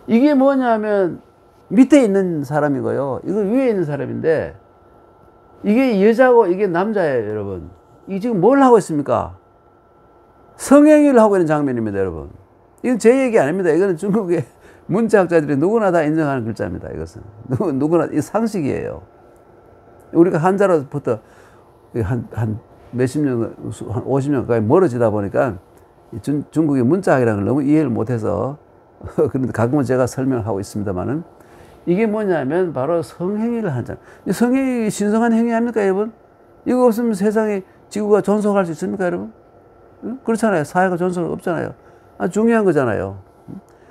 [SPEAKER 1] 이게 뭐냐면, 밑에 있는 사람이고요. 이거 위에 있는 사람인데, 이게 여자고 이게 남자예요, 여러분. 이게 지금 뭘 하고 있습니까? 성행위를 하고 있는 장면입니다, 여러분. 이건 제 얘기 아닙니다. 이거는 중국의 문자학자들이 누구나 다 인정하는 글자입니다, 이것은. 누구나, 이 상식이에요. 우리가 한자로부터 한 몇십 년, 한 50년 가까이 멀어지다 보니까 중국의 문자학이라는 걸 너무 이해를 못해서 그런데 가끔은 제가 설명을 하고 있습니다만은 이게 뭐냐면 바로 성행위를 하는 장. 성행위 신성한 행위 아닙니까, 여러분? 이거 없으면 세상에 지구가 존속할 수 있습니까, 여러분? 그렇잖아요. 사회가 존속 없잖아요. 아주 중요한 거잖아요.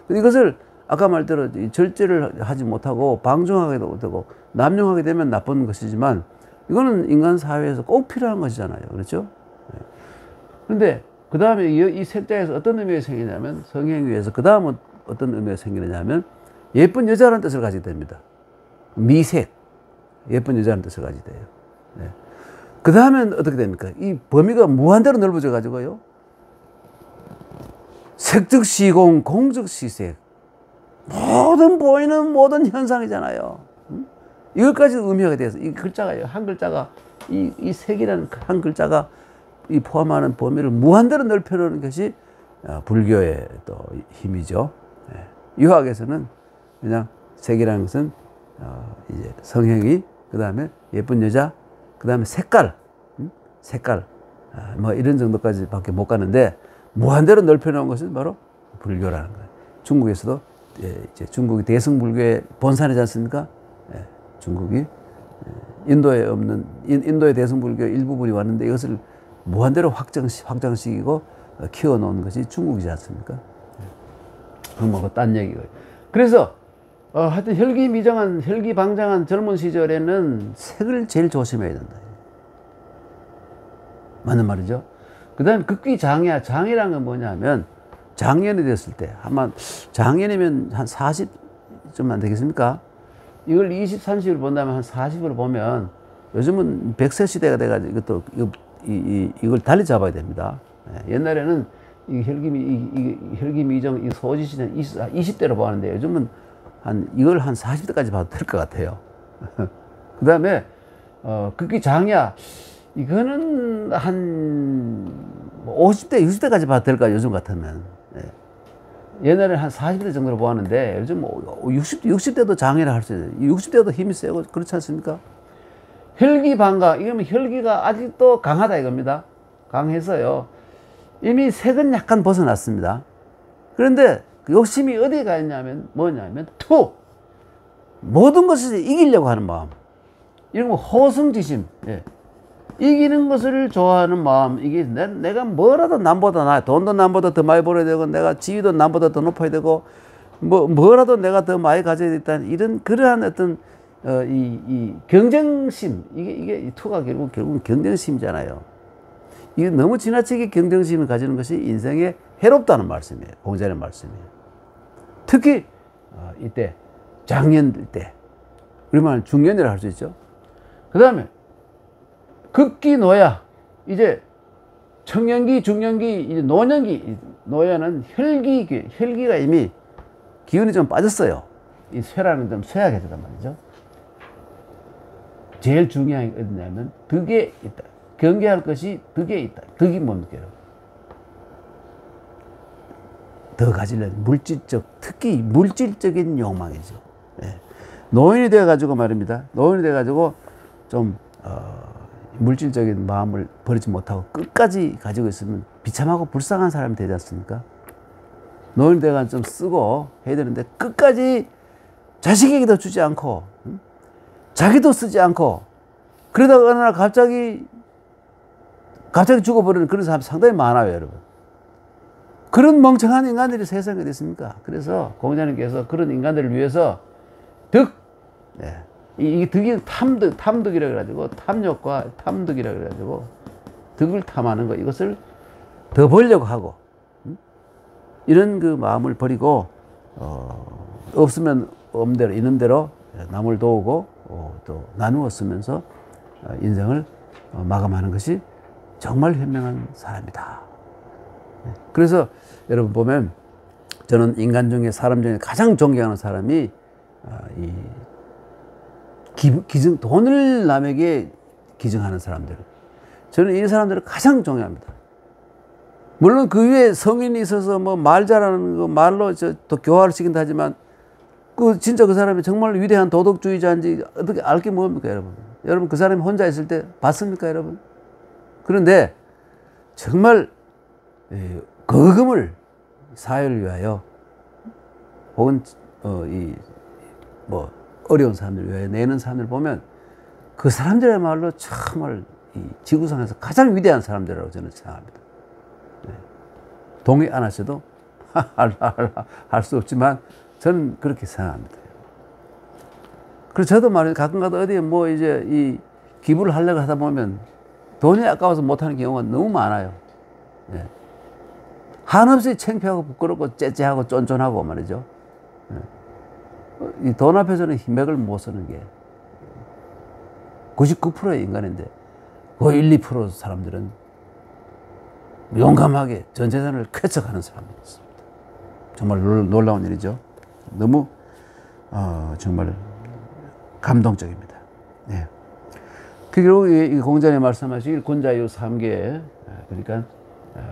[SPEAKER 1] 이것을 아까 말대로 절제를 하지 못하고 방종하게도 못하고 남용하게 되면 나쁜 것이지만 이거는 인간 사회에서 꼭 필요한 것이잖아요. 그렇죠? 그런데 그 다음에 이 색자에서 어떤 의미가 생기냐면 성행위에서 그 다음은 어떤 의미가 생기느냐면 예쁜 여자라는 뜻을 가지게 됩니다. 미색, 예쁜 여자라는 뜻을 가지게 돼요. 네. 그 다음엔 어떻게 됩니까? 이 범위가 무한대로 넓어져 가지고요. 색즉시공, 공즉시색. 보이는 모든 현상이잖아요. 이것까지 의미하게 돼서 이 글자가요. 한 글자가 이 색이라는 한 글자가 이 포함하는 범위를 무한대로 넓혀놓는 것이 불교의 또 힘이죠. 유학에서는 그냥 색이라는 것은 이제 성행위, 그 다음에 예쁜 여자, 그 다음에 색깔, 뭐 이런 정도까지밖에 못 가는데 무한대로 넓혀놓은 것은 바로 불교라는 거예요. 중국에서도 이제 중국이 대승불교의 본산이지 않습니까? 중국이 인도에 없는 인도의 대승불교 일부분이 왔는데 이것을 무한대로 확장시키고 키워놓은 것이 중국이지 않습니까? 그건 뭐 딴 얘기고요. 그래서 하여튼 혈기방장한 젊은 시절에는 색을 제일 조심해야 된다. 맞는 말이죠. 그 다음에 극기장야. 장이라는 건 뭐냐면 장년이 됐을 때 아마 장년이면 한 40좀 안 되겠습니까? 이걸 20, 30을 본다면 한 40을 보면 요즘은 100세 시대가 돼가지고 이걸 달리 잡아야 됩니다. 옛날에는 이 혈기미정, 이 소지시는 20대로 보았는데 요즘은 이걸 한 40대까지 봐도 될 것 같아요. 그 다음에, 극기장야. 이거는 한 50대, 60대까지 봐도 될 거야, 요즘 같으면. 옛날에는 한 40대 정도로 보았는데 요즘 60대도 장애를 할 수 있어요. 60대도 힘이 세고 그렇지 않습니까? 혈기방가. 이거는 혈기가 아직도 강하다 이겁니다. 강해서요. 이미 색은 약간 벗어났습니다. 그런데 욕심이 어디에 가 있냐면 뭐냐면 모든 것을 이기려고 하는 마음. 이런 거 호승지심. 이기는 것을 좋아하는 마음. 이게 내가 뭐라도 남보다 나아. 돈도 남보다 더 많이 벌어야 되고 내가 지위도 남보다 더 높아야 되고 뭐라도 내가 더 많이 가져야 되겠다는 그러한 어떤 이 경쟁심. 이게 투가 결국은 경쟁심이잖아요. 이게 너무 지나치게 경쟁심을 가지는 것이 인생에 해롭다는 말씀이에요. 공자의 말씀이에요. 특히 이때 장년들 때 우리 말은 중년이라 할 수 있죠. 그 다음에 극기노야. 이제 청년기, 중년기, 이제 노년기. 노야는 혈기가 이미 기운이 좀 빠졌어요. 이 쇠라는 좀 쇠약해졌단 말이죠. 제일 중요한 게 어디냐면 덕에 있다. 경계할 것이 덕에 있다. 덕이 뭡니까? 더 가지려는 특히 물질적인 욕망이죠. 노인이 되어가지고 말입니다. 노인이 되어가지고 좀 물질적인 마음을 버리지 못하고 끝까지 가지고 있으면 비참하고 불쌍한 사람이 되지 않습니까? 노인대가 좀 쓰고 해야 되는데 끝까지 자식에게도 주지 않고 자기도 쓰지 않고 그러다가 어느 날 갑자기 죽어버리는 그런 사람이 상당히 많아요, 여러분. 그런 멍청한 인간들이 세상에 어디 있습니까? 그래서 공자님께서 그런 인간들을 위해서 덕, 네. 이 덕이 탐덕이라 그래가지고 탐욕과 탐덕이라 그래가지고 덕을 탐하는 거 이것을 더 보려고 하고 이런 그 마음을 버리고 없으면 없는 대로 있는 대로 남을 도우고 또 나누어 쓰면서 인생을 마감하는 것이 정말 현명한 사람이다. 그래서 여러분 보면 저는 인간 중에 사람 중에 가장 존경하는 사람이 이 기증 돈을 남에게 기증하는 사람들. 저는 이 사람들을 가장 존경합니다. 물론 그 위에 성인이 있어서 뭐 말 잘하는 거 말로 또 교화를 시킨다 하지만 진짜 그 사람이 정말 위대한 도덕주의자인지 어떻게 알 게 뭡니까, 여러분? 여러분 그 사람이 혼자 있을 때 봤습니까, 여러분? 그런데 정말 거금을 사회를 위하여 혹은 어려운 사람들 위하여 내는 사람들 보면 그 사람들의말로 정말 이 지구상에서 가장 위대한 사람들이라고 저는 생각합니다. 동의 안 하셔도 할 수 없지만 저는 그렇게 생각합니다. 그래서 저도 말이에요. 가끔가다 어디에 뭐 이제 이 기부를 하려고 하다 보면 돈이 아까워서 못하는 경우가 너무 많아요. 예. 한없이 창피하고 부끄럽고 째째하고 쫀쫀하고 말이죠. 이 돈 앞에서는 힘맥을 못 쓰는 게 99%의 인간인데 그 1, 2% 사람들은 용감하게 전 재산을 쾌척하는 사람이 있습니다. 정말 놀라운 일이죠. 너무 정말 감동적입니다. 네. 그리고 이 공자님 말씀하시길 군자유 3개 그러니까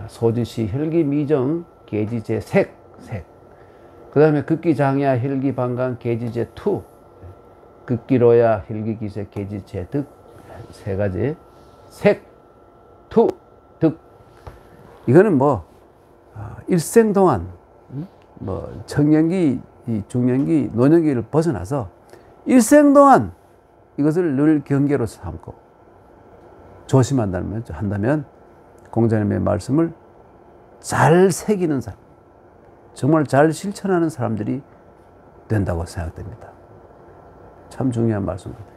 [SPEAKER 1] 소지시 혈기 미정 계지제 색 그 다음에 극기장야 혈기 방강 계지제 투 극기로야 혈기 기세 계지제 득 세 가지 색, 투, 득 이거는 뭐 일생 동안 뭐 청년기, 중년기, 노년기를 벗어나서 일생 동안 이것을 늘 경계로 삼고 조심한다면 공자님의 말씀을 잘 새기는 사람, 정말 잘 실천하는 사람들이 된다고 생각됩니다. 참 중요한 말씀 같아요.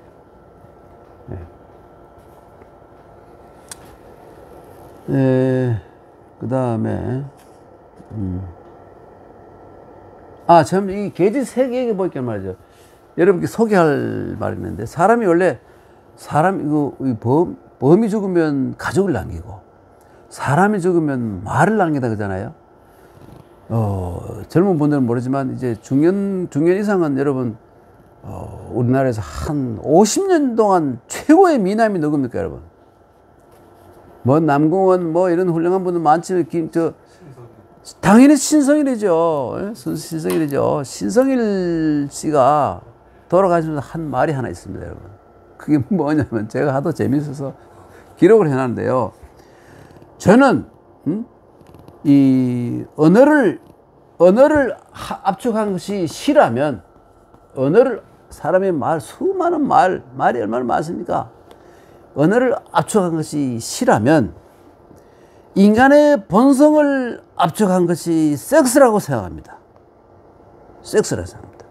[SPEAKER 1] 네. 그 다음에 참 이 계지 세계 얘기 보니까 말이죠. 여러분께 소개할 말이 있는데 원래 범이 죽으면 가족을 남기고 사람이 죽으면 말을 남긴다 그러잖아요. 젊은 분들은 모르지만 이제 중년 이상은 여러분 우리나라에서 한 50년 동안 최고의 미남이 누굽니까, 여러분? 뭐 남궁원 뭐 이런 훌륭한 분들 많지만 당연히 신성일이죠. 신성일이죠. 신성일 씨가 돌아가시면서 한 말이 하나 있습니다, 여러분. 그게 뭐냐면 제가 하도 재밌어서 기록을 해놨는데요. 저는 이 언어를 압축한 것이 시라면 사람의 수많은 말이 얼마나 많습니까? 언어를 압축한 것이 시라면 인간의 본성을 압축한 것이 섹스라고 생각합니다. 섹스라고 생각합니다.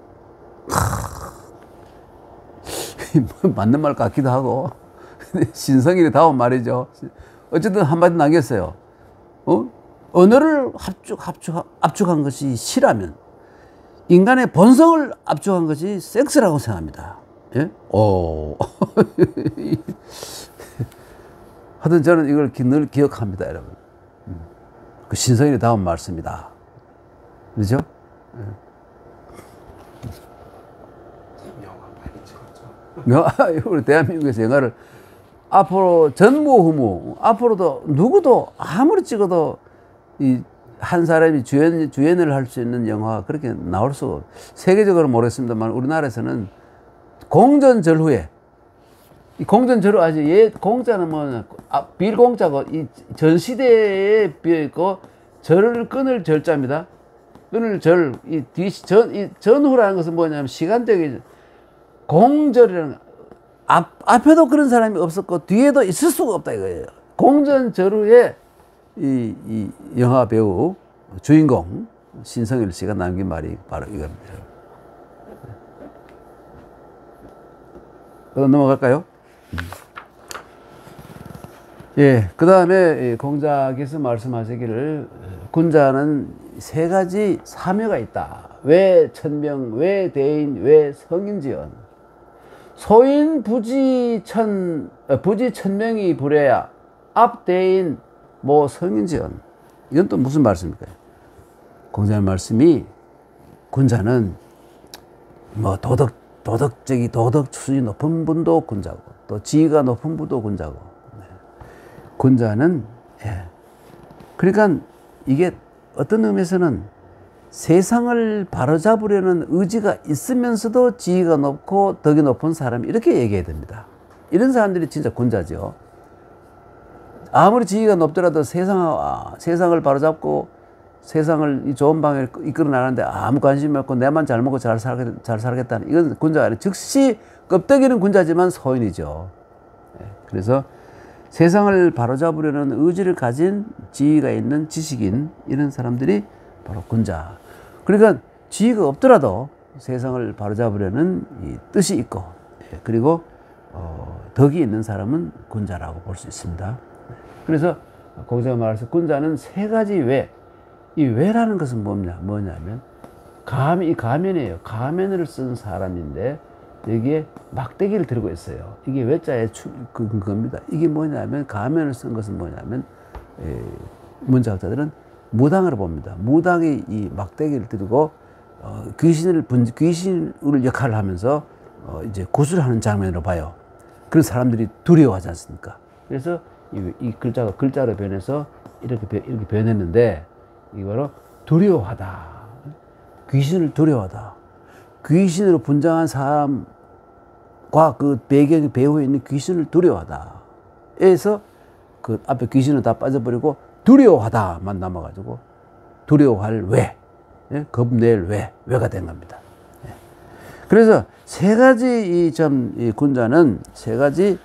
[SPEAKER 1] 맞는 말 같기도 하고 신성일이 다운 말이죠. 어쨌든 한마디 남겼어요. 언어를 압축한 것이 시라면 인간의 본성을 압축한 것이 섹스라고 생각합니다. 예? 하여튼 저는 이걸 늘 기억합니다, 여러분. 그 신성일이 다운 말씀이다. 그렇죠? 영화 많이 찍었죠. 우리 대한민국에서 영화를 앞으로 전무후무 앞으로도 누구도 아무리 찍어도 한 사람이 주연을 할 수 있는 영화가 그렇게 나올 수가 세계적으로 모르겠습니다만 우리나라에서는 공전절후에 이 공전절후 아직 공자는 뭐 빌공자고 이 전시대에 비해 있고 절을 끊을 절자입니다. 눈을 절, 이 전후라는 것은 뭐냐면 시간적인 공절이라는, 앞에도 그런 사람이 없었고 뒤에도 있을 수가 없다 이거예요. 공전절후에 이 영화 배우 주인공 신성일 씨가 남긴 말이 바로 이겁니다. 넘어갈까요? 예, 그 다음에 공자께서 말씀하시기를 군자는 세 가지 사묘가 있다. 왜 천명, 왜 대인, 왜 성인지언. 소인 부지 천명이 부려야 앞대인 뭐 성인지언. 이건 또 무슨 말씀입니까? 공자의 말씀이 군자는 뭐 도덕 수준이 높은 분도 군자고 또 지위가 높은 분도 군자고. 네. 군자는 예. 그러니까 이게 어떤 의미에서는 세상을 바로잡으려는 의지가 있으면서도 지위가 높고 덕이 높은 사람 이렇게 얘기해야 됩니다. 이런 사람들이 진짜 군자죠. 아무리 지위가 높더라도 세상을 바로잡고 세상을 이 좋은 방향을 이끌어 나가는데 아무 관심이 없고 내만 잘 먹고 잘 살겠다는 이건 군자가 아니라 즉시 껍데기는 군자지만 소인이죠. 그래서 세상을 바로잡으려는 의지를 가진 지위가 있는 지식인 이런 사람들이 바로 군자. 그러니까 지위가 없더라도 세상을 바로잡으려는 이 뜻이 있고 그리고 덕이 있는 사람은 군자라고 볼 수 있습니다. 그래서 공자가 말해서 군자는 세 가지 외. 이 외라는 것은 뭐냐면 이 가면이에요. 가면을 쓴 사람인데 여기에 막대기를 들고 있어요. 이게 외자의 그겁니다. 이게 뭐냐면 가면을 쓴 것은 뭐냐면 문자학자들은 무당으로 봅니다. 무당이 이 막대기를 들고 귀신을 역할을 하면서 이제 구술하는 장면으로 봐요. 그런 사람들이 두려워하지 않습니까? 그래서 이 글자가 글자로 변해서 이렇게 변했는데 이게 바로 두려워하다. 귀신을 두려워하다. 귀신으로 분장한 사람과 그 배후에 있는 귀신을 두려워하다. 에서 그 앞에 귀신은 다 빠져버리고 두려워하다만 남아가지고 두려워할 외, 겁낼 외가 된 겁니다. 그래서 세 가지 이 군자는 세 가지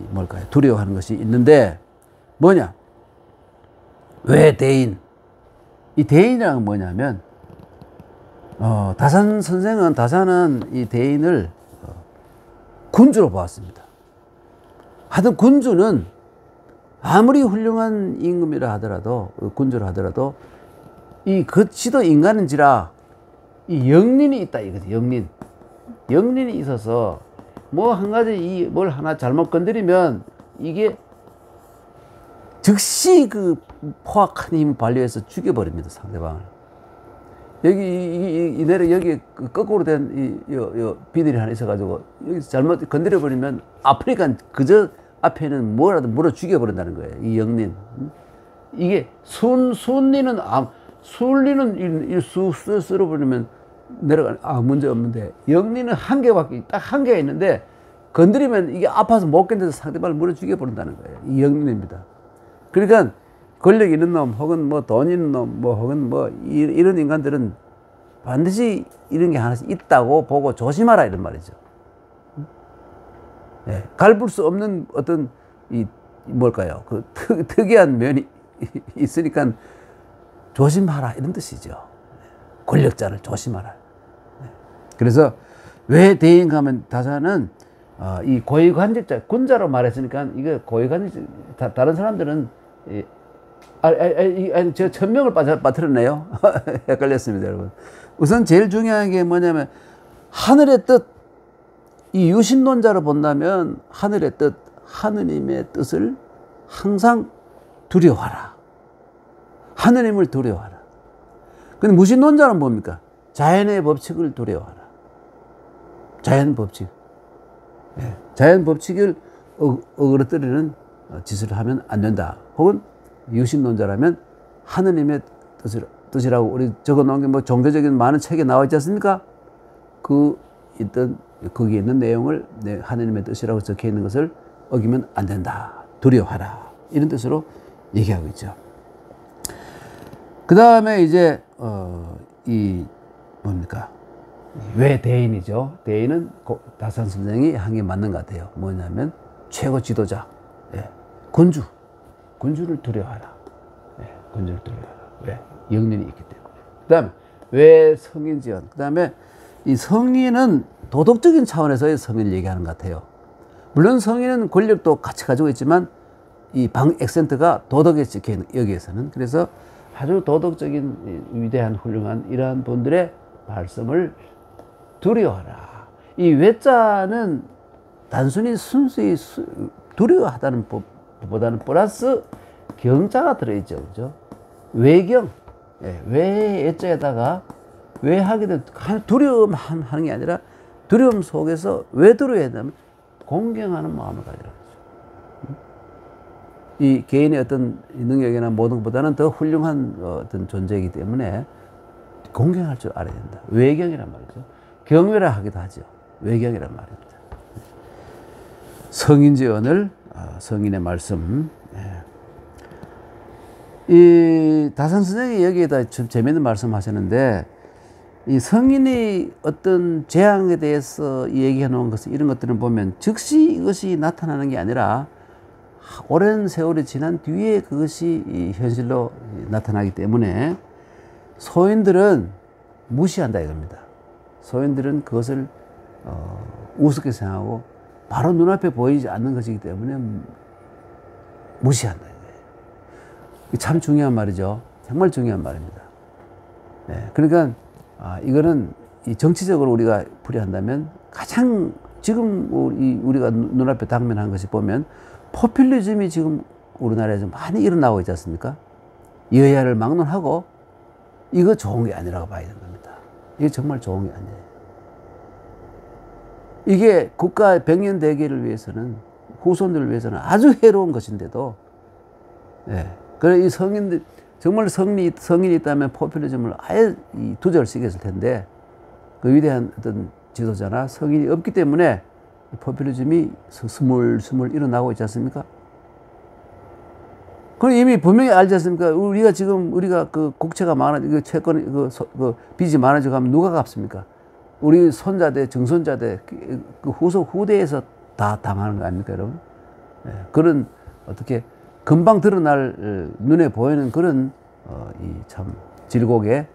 [SPEAKER 1] 뭘까요? 두려워하는 것이 있는데 뭐냐? 왜 대인? 이 대인이란 건 뭐냐면 다산은 이 대인을 군주로 보았습니다. 하여튼 군주는 아무리 훌륭한 임금이라 하더라도 군주라 하더라도 이 지도 인간인지라 이 영린이 있다 이거지. 영린이 있어서 뭐 한 가지 뭘 하나 잘못 건드리면 이게 즉시 그 포악한 힘을 발휘해서 죽여버립니다, 상대방을. 여기 거꾸로 된 비늘이 하나 있어가지고 여기 잘못 건드려버리면 아프니까 그저 앞에는 뭐라도 물어 죽여버린다는 거예요. 이 영린. 이게 순리는 쓸어버리면 문제 없는데 영린은 딱 한 개가 있는데 건드리면 이게 아파서 못 견뎌서 상대방을 물어 죽여버린다는 거예요. 이 영린입니다. 그러니까 권력 있는 놈 혹은 뭐 돈 있는 놈 혹은 이런 인간들은 반드시 이런 게 하나씩 있다고 보고 조심하라 이런 말이죠. 네, 갈불 수 없는 어떤 뭘까요? 그 특이한 면이 있으니까 조심하라 이런 뜻이죠. 권력자를 조심하라. 그래서 왜 대인 가면 다자는 이 고위관직자 군자로 말했으니까 이거 고위관직 다른 사람들은 저 천명을 빠뜨렸네요. 헷갈렸습니다, 여러분. 우선 제일 중요한 게 뭐냐면 하늘의 뜻, 이 유신론자로 본다면 하늘의 뜻, 하느님의 뜻을 항상 두려워하라. 하느님을 두려워하라. 근데 무신론자는 뭡니까? 자연의 법칙을 두려워하라. 자연 법칙. 네. 자연 법칙을 어그러뜨리는 짓을 하면 안 된다. 혹은 유신론자라면 하느님의 뜻이라고 우리 적어 놓은 게 뭐 종교적인 많은 책에 나와 있지 않습니까? 거기에 있는 내용을 하느님의 뜻이라고 적혀 있는 것을 어기면 안 된다. 두려워하라. 이런 뜻으로 얘기하고 있죠. 그 그 다음에 이제 이 뭡니까? 왜 대인이죠? 대인은 다산 선생이 한 게 맞는 것 같아요. 뭐냐면 최고 지도자, 예. 군주를 두려워하라. 예. 군주를 두려워하라. 왜? 영련이 있기 때문에. 그 다음에 왜 성인지연? 그 다음에 이 성인은 도덕적인 차원에서의 성인을 얘기하는 것 같아요. 물론 성인은 권력도 같이 가지고 있지만 이 액센트가 도덕에 찍혀 있는 여기에서는. 그래서 아주 도덕적인 위대한 훌륭한 이러한 분들의 말씀을 두려워하라. 이 외자는 단순히 순수히 두려워하다는 것보다는 플러스 경자가 들어있죠. 그죠? 외경. 예, 외자에다가 왜 하게 된 두려움 하는 게 아니라 두려움 속에서 왜 두려워야 되냐면 공경하는 마음을 가지라. 이 개인의 어떤 능력이나 모든 것보다는 더 훌륭한 어떤 존재이기 때문에 공경할 줄 알아야 된다. 외경이란 말이죠. 경외라 하기도 하죠. 외경이란 말입니다. 성인지언을 성인의 말씀. 이 다산 선생이 여기에다 좀 재미있는 말씀 하셨는데 이 성인이 어떤 재앙에 대해서 얘기해 놓은 것을 이런 것들을 보면 즉시 이것이 나타나는 게 아니라 오랜 세월이 지난 뒤에 그것이 현실로 나타나기 때문에 소인들은 무시한다 이겁니다. 소인들은 그것을 우습게 생각하고 바로 눈앞에 보이지 않는 것이기 때문에 무시한다 이거예요. 참 중요한 말이죠. 정말 중요한 말입니다. 네, 그러니까 이거는 이 정치적으로 우리가 풀이한다면 가장 지금 우리가 눈앞에 당면한 것이 보면 포퓰리즘이 지금 우리나라에서 많이 일어나고 있지 않습니까? 여야를 막론하고 이거 좋은 게 아니라고 봐야 되는 겁니다. 이게 정말 좋은 게 아니에요. 이게 국가 백년 대계를 위해서는 후손들을 위해서는 아주 해로운 것인데도 예. 그래 이 성인들 정말 성인이 있다면 포퓰리즘을 아예 두절시켰을 텐데 그 위대한 어떤 지도자나 성인이 없기 때문에 포퓰리즘이 스물스물 일어나고 있지 않습니까? 그럼 이미 분명히 알지 않습니까? 우리가 그 국채가 많아지고 채권이 그 빚이 많아지고 하면 누가 갚습니까? 우리 손자대, 정손자대, 그 후대에서 다 당하는 거 아닙니까, 여러분? 네, 그런 어떻게 금방 드러날 눈에 보이는 그런 이 참 질곡에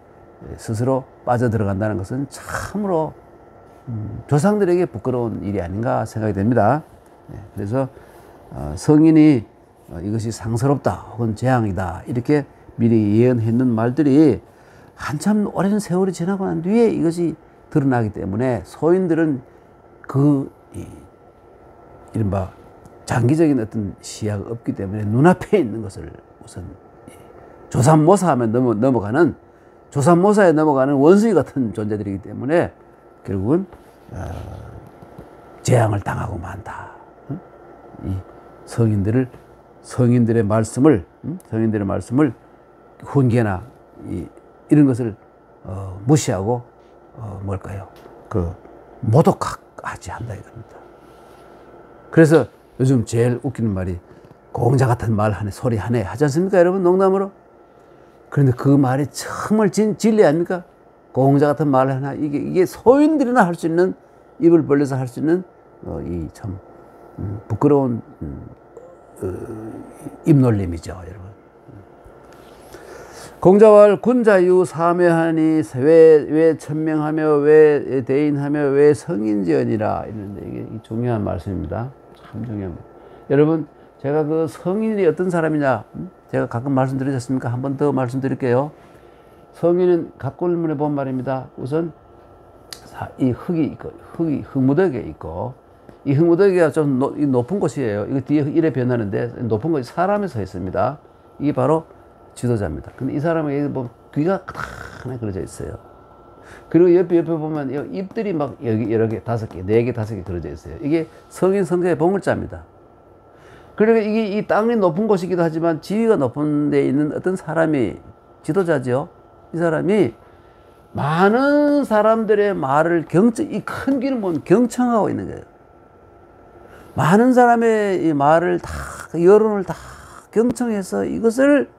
[SPEAKER 1] 스스로 빠져들어간다는 것은 참으로 조상들에게 부끄러운 일이 아닌가 생각이 됩니다. 네, 그래서 성인이 이것이 상스럽다 혹은 재앙이다 이렇게 미리 예언했는 말들이 한참 오랜 세월이 지나고 난 뒤에 이것이 드러나기 때문에 소인들은 이른바 장기적인 어떤 시야가 없기 때문에 눈앞에 있는 것을 우선 조삼모사하면 넘어가는 조삼모사에 넘어가는 원수의 같은 존재들이기 때문에 결국은 재앙을 당하고 만다. 이 성인들의 말씀을 훈계나 이런 것을 무시하고 뭘까요? 모독하지 않는다 이겁니다. 그래서 요즘 제일 웃기는 말이 공자 같은 말 하네, 소리 하네 하지 않습니까, 여러분? 농담으로. 그런데 그 말이 정말 진리 아닙니까? 공자 같은 말 하나 이게 소인들이나 할 수 있는 입을 벌려서 할 수 있는 이 참 부끄러운 입놀림이죠, 여러분. 공자왈 군자유 사묘하니 왜 천명하며 왜 대인하며 왜 성인지언이라 이러는데 이게 중요한 말씀입니다. 참 중요한 거. 여러분 제가 그 성인이 어떤 사람이냐 제가 가끔 말씀드리셨습니까? 한 번 더 말씀드릴게요. 성인은 각골문에 본 말입니다. 우선 이 흙이 있고 흙무더기가 있고 이 흙무더기가 좀 높은 곳이에요. 이거 뒤에 이래 변하는데 높은 곳이 사람이 서 있습니다. 이게 바로 지도자입니다. 근데 이 사람에게 보면 귀가 크다하게 그려져 있어요. 그리고 옆에 보면 입들이 막 여기 여러 개, 5개, 4개, 5개 그려져 있어요. 이게 성인 성자의 봉을자입니다. 그러니까 이게 이 땅이 높은 곳이기도 하지만 지위가 높은 데 있는 어떤 사람이 지도자죠. 이 사람이 많은 사람들의 말을 이 큰 귀를 보면 경청하고 있는 거예요. 많은 사람의 이 말을 다, 여론을 다 경청해서 이것을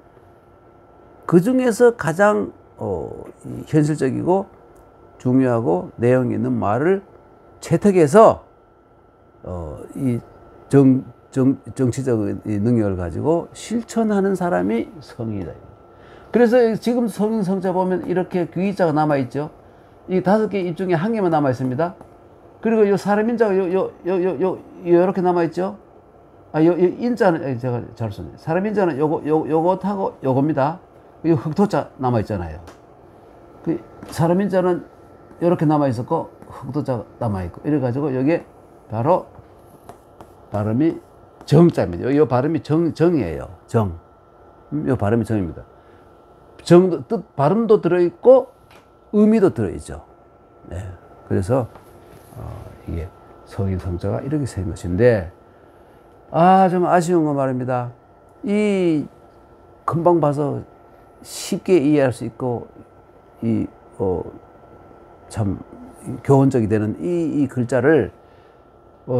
[SPEAKER 1] 그 중에서 가장 현실적이고 중요하고 내용 있는 말을 채택해서 이 정치적 능력을 가지고 실천하는 사람이 성인이다. 그래서 지금 성인 성자 보면 이렇게 귀자가 남아 있죠. 이 5개 입 중에 1개만 남아 있습니다. 그리고 요 사람인자가 요렇게 남아 있죠. 요 인자는 제가 잘 썼네요. 사람인자는 요것하고 요겁니다. 이 흑토자 남아 있잖아요. 그 사람인자는 요렇게 남아 있었고 흑토자 남아 있고 이래 가지고 여기에 바로 발음이 정자입니다. 요 발음이 정이에요. 정. 요 발음이 정입니다. 정도 뜻 발음도 들어 있고 의미도 들어 있죠. 네. 그래서 이게 성인 성자가 이렇게 생긴 것인데 좀 아쉬운 거 말입니다. 이 금방 봐서 쉽게 이해할 수 있고 참 교훈적이 되는 이 글자를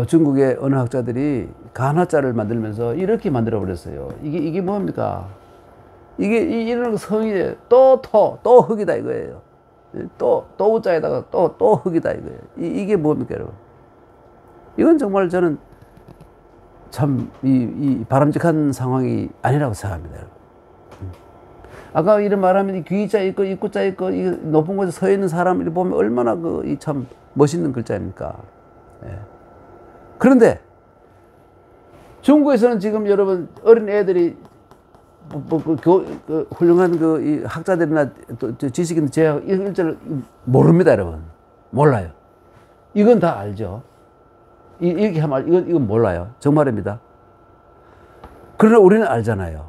[SPEAKER 1] 중국의 언어학자들이 간화자를 만들면서 이렇게 만들어 버렸어요. 이게 뭡니까? 이런 성이 또 흙이다 이거예요. 또 우자에다가 또 흙이다 이거예요. 이게 뭡니까 여러분? 이건 정말 저는 참 이 바람직한 상황이 아니라고 생각합니다. 여러분. 아까 이런 말하면 귀자 있고 입구자 있고 이 높은 곳에 서 있는 사람을 보면 얼마나 참 멋있는 글자입니까? 예. 그런데 중국에서는 지금 여러분 어린 애들이 훌륭한 이 학자들이나 또 지식인 제 일절을 모릅니다, 여러분. 몰라요. 이건 다 알죠. 이렇게 하면 이건 몰라요. 정말입니다. 그러나 우리는 알잖아요.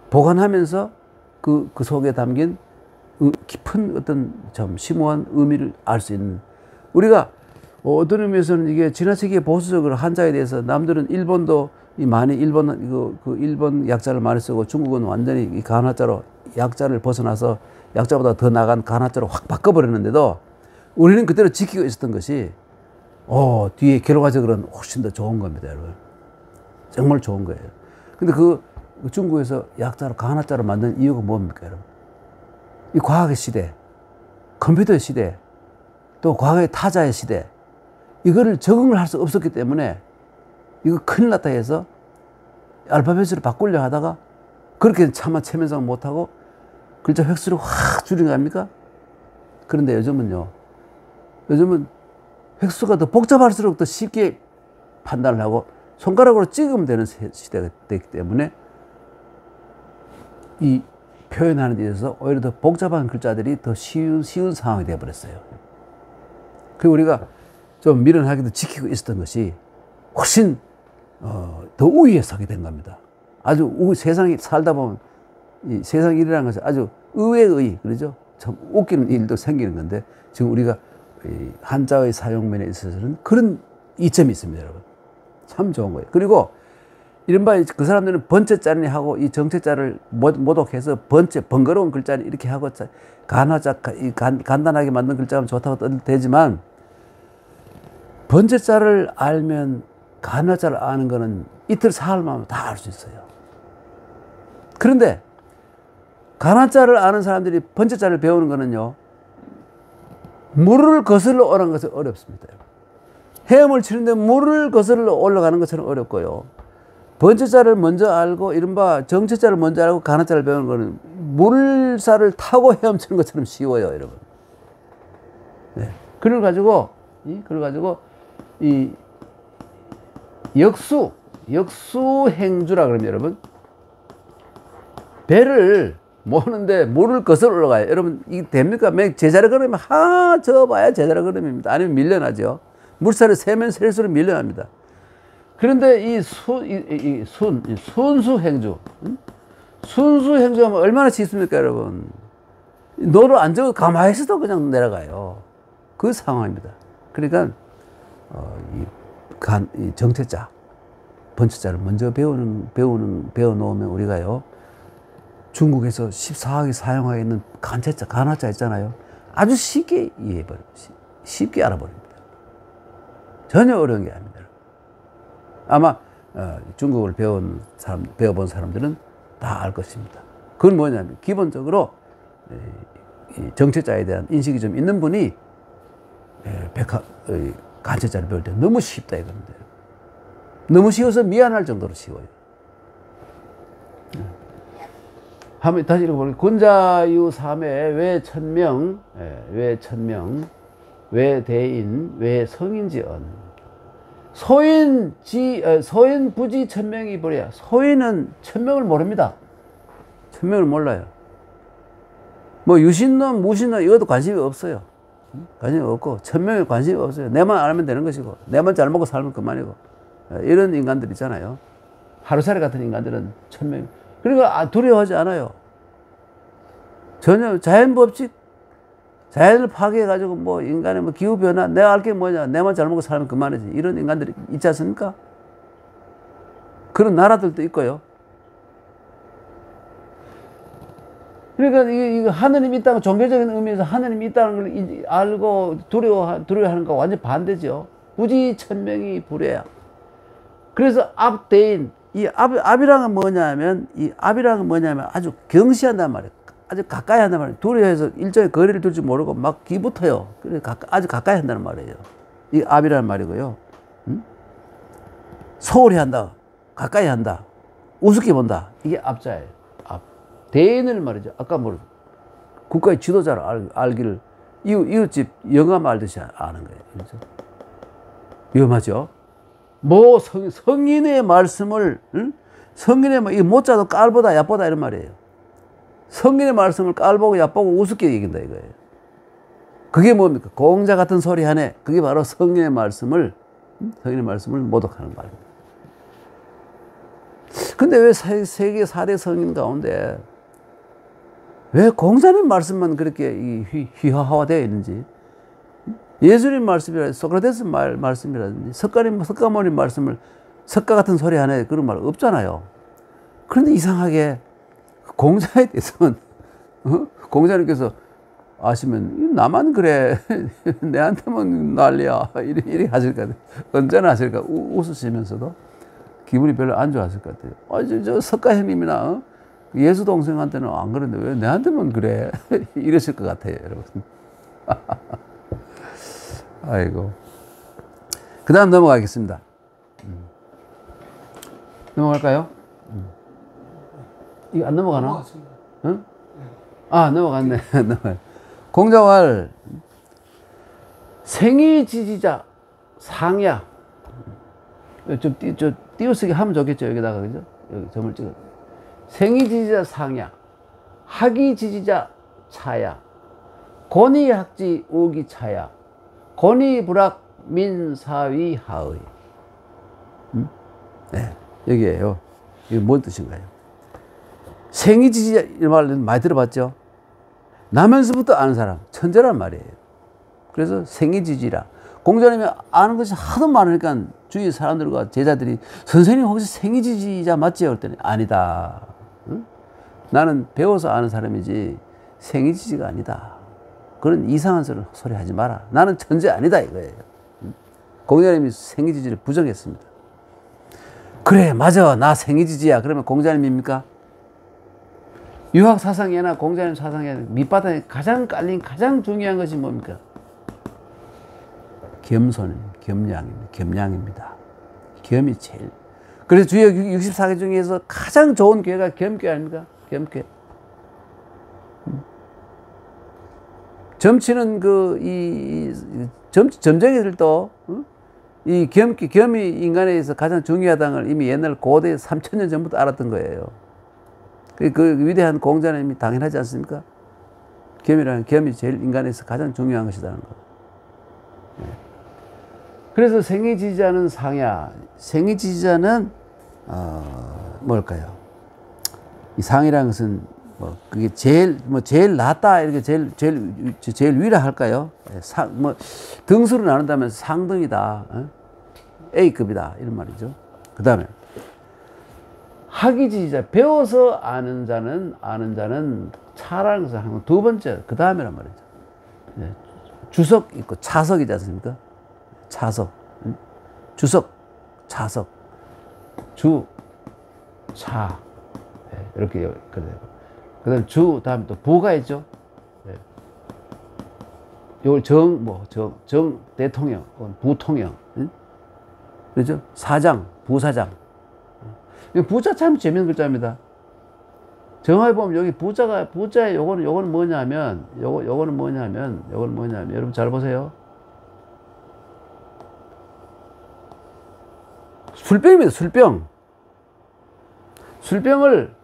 [SPEAKER 1] 보관하면서 그 속에 담긴 깊은 어떤 참 심오한 의미를 알 수 있는 우리가 어떤 의미에서는 이게 지나치게 보수적으로 한자에 대해서 남들은 일본도 많이 일본 약자를 많이 쓰고 중국은 완전히 이 간화자로 약자를 벗어나서 약자보다 더 나간 간화자로 확 바꿔버렸는데도 우리는 그대로 지키고 있었던 것이 뒤에 결과적으로는 훨씬 더 좋은 겁니다, 여러분. 정말 좋은 거예요. 근데 중국에서 약자로 간화자로 만든 이유가 뭡니까, 여러분? 이 과학의 시대, 컴퓨터의 시대, 또 과거의 타자의 시대, 이거를 적응을 할 수 없었기 때문에 이거 큰일 났다 해서 알파벳으로 바꾸려 하다가 그렇게 차마 체면상 못하고 글자 획수를 확 줄인 거 아닙니까? 그런데 요즘은 획수가 더 복잡할수록 더 쉽게 판단을 하고 손가락으로 찍으면 되는 시대가 됐기 때문에 이 표현하는 데 있어서 오히려 더 복잡한 글자들이 더 쉬운 상황이 되어버렸어요. 그리고 우리가 좀 미련하게도 지키고 있었던 것이 훨씬 더 우위에 서게 된 겁니다. 아주 세상이 살다 보면 이 세상 일이라는 것은 아주 의외의 그러죠. 참 웃기는 일도 생기는 건데 지금 우리가 한자의 사용면에 있어서는 그런 이점이 있습니다, 여러분. 참 좋은 거예요. 그리고 이른바 그 사람들은 번째자니 하고 이 정체자를 모독해서 번거로운 글자를 이렇게 하고 간화자 간단하게 만든 글자면 좋다고 되지만 번째자를 알면 간화자를 아는 거는 이틀 사흘만 다 알 수 있어요. 그런데 간화자를 아는 사람들이 번째자를 배우는 거는요, 물을 거슬러 오라는 것은 어렵습니다. 헤엄을 치는데 물을 거슬러 올라가는 것처럼 어렵고요. 번째자를 먼저 알고 이른바 정체자를 먼저 알고 간화자를 배우는 거는 물살을 타고 헤엄치는 것처럼 쉬워요, 여러분. 네. 그걸 가지고 이 역수행주라 그러면 여러분 배를 모는데 물을 거슬러 올라가요. 여러분 이게 됩니까? 제자리 걸으면 저 봐야 제자리 걸음입니다. 아니면 밀려나죠. 물살을 세면 셀수록 밀려납니다. 그런데 순수행주 순수행주하면 얼마나 쉽습니까, 여러분? 노를 안 적어도 가만히 있어도 그냥 내려가요. 그 상황입니다. 그러니까 이 정체자, 번째자를 먼저 배워놓으면 우리가요, 중국에서 14학이 사용하고 있는 간체자, 간화자 있잖아요. 아주 쉽게 이해해버립니다. 쉽게 알아버립니다. 전혀 어려운 게 아닙니다. 아마 중국어를 배워본 사람들은 다 알 것입니다. 그건 뭐냐면 기본적으로 이 정책자에 대한 인식이 좀 있는 분이 간첩자를 배울 때 너무 쉽다 이건데 너무 쉬워서 미안할 정도로 쉬워요. 한번 다시 읽어볼게요. 군자유 3회 왜 천명, 왜 천명, 왜 대인, 왜 성인지언. 소인 부지 천명이 보랴. 소인은 천명을 모릅니다. 천명을 몰라요. 뭐 유신론, 무신론 이것도 관심이 없어요. 관심이 없고 천명에 관심이 없어요. 내만 알면 되는 것이고 내만 잘 먹고 살면 그만이고 이런 인간들 있잖아요. 하루살이 같은 인간들은 천명. 그러니까 두려워하지 않아요. 전혀 자연 법칙, 자연을 파괴해가지고 뭐 인간의 뭐 기후변화, 내가 알 게 뭐냐, 내만 잘 먹고 살면 그만이지. 이런 인간들이 있지 않습니까? 그런 나라들도 있고요. 그러니까 이거 하느님이 있다는 종교적인 의미에서 하느님이 있다는 걸 알고 두려워하는 거 완전 반대죠. 부지 천명이 불해야. 그래서 압대인, 이 압이랑은 뭐냐면, 아주 경시한단 말이에요. 아주 가까이 한단 말이에요. 두려워해서 일정의 거리를 둘 줄 모르고 막 기붙어요. 그래서 아주 가까이 한다는 말이에요. 이 압이라는 말이고요. 소홀히 한다. 가까이 한다. 우습게 본다. 이게 압자예요. 압. 대인을 말이죠. 아까 뭐 국가의 지도자를 알기를 이웃집 영감 알듯이 아는 거예요. 그렇죠? 위험하죠. 뭐 성인의 말씀을 성인의 이 모자도 깔보다 얕보다 이런 말이에요. 성인의 말씀을 깔보고 얕보고 우습게 얘긴다 이거예요. 그게 뭡니까? 공자 같은 소리 하네. 그게 바로 성인의 말씀을 모독하는 말입니다. 근데 왜 세계 4대 성인 가운데 왜 공자님 말씀만 그렇게 희화화되어 있는지, 예수님 말씀이라든지 소크라테스 말씀이라든지 석가모니 말씀을 석가 같은 소리 하네 그런 말 없잖아요. 그런데 이상하게 공자에 대해서는 공자님께서 아시면 나만 그래 내한테만 난리야 이렇게 하실 것 같아요. 언제나 하실까 웃으시면서도 기분이 별로 안 좋았을 것 같아요. 저 석가 형님이나 예수 동생한테는 안 그런데 왜 내한테만 그래 이러실 것 같아요, 여러분. 아이고. 그 다음 넘어가겠습니다. 넘어갈까요? 이거 안 넘어가나? 응? 넘어갔네. 공자왈 생이지지자 상야. 좀 띄어쓰기 하면 좋겠죠, 여기다가. 그죠? 여기 점을 찍어. 생이지지자 상야. 학이지지자 차야. 권위학지 오기 차야. 권위불학 민사위 하의. 네, 여기에요. 이게 뭔 뜻인가요? 생이지지자 이 말은 많이 들어봤죠? 나면서부터 아는 사람, 천재란 말이에요. 그래서 생이지지라. 공자님이 아는 것이 하도 많으니까 주위 사람들과 제자들이 선생님 혹시 생이지지자 맞지? 할 때는 아니다. 응? 나는 배워서 아는 사람이지 생이지지가 아니다. 그런 이상한 소리 하지 마라. 나는 천재 아니다 이거예요. 공자님이 생이지지를 부정했습니다. 그래 맞아 나 생이지지야. 그러면 공자님입니까? 유학 사상이나 공자님 사상에 밑바닥에 가장 깔린 가장 중요한 것이 뭡니까? 겸양입니다. 겸이 제일. 그래서 주역 64개 중에서 가장 좋은 교회가 겸교 아닙니까? 겸교. 점치는 점쟁이들도 이 겸이 인간에 있어서 가장 중요하다는 걸 이미 옛날 고대 3000년 전부터 알았던 거예요. 그 위대한 공자님이 당연하지 않습니까? 겸이 제일 인간에서 가장 중요한 것이라는 거. 그래서 생이지지자는 상야. 생이지지자는 뭘까요? 이 상이라는 것은 그게 제일 낫다 이렇게 제일 위라 할까요? 등수를 나눈다면 상등이다, A급이다 이런 말이죠. 그 다음에 학이지지자 배워서 아는 자는 차라는 것을 하는 두 번째 그 다음이란 말이죠. 주석 있고 차석이지 않습니까? 차석, 주석, 차석, 주, 차 이렇게 그래요. 그 다음 주, 다음에 또 부가 있죠. 예. 요걸 정 대통령, 부통령. 응? 그렇죠? 사장, 부사장. 부자 참 재밌는 글자입니다. 정확히 보면 여기 부자의 요거는 뭐냐면, 요거는 뭐냐면, 여러분 잘 보세요. 술병입니다, 술병. 술병을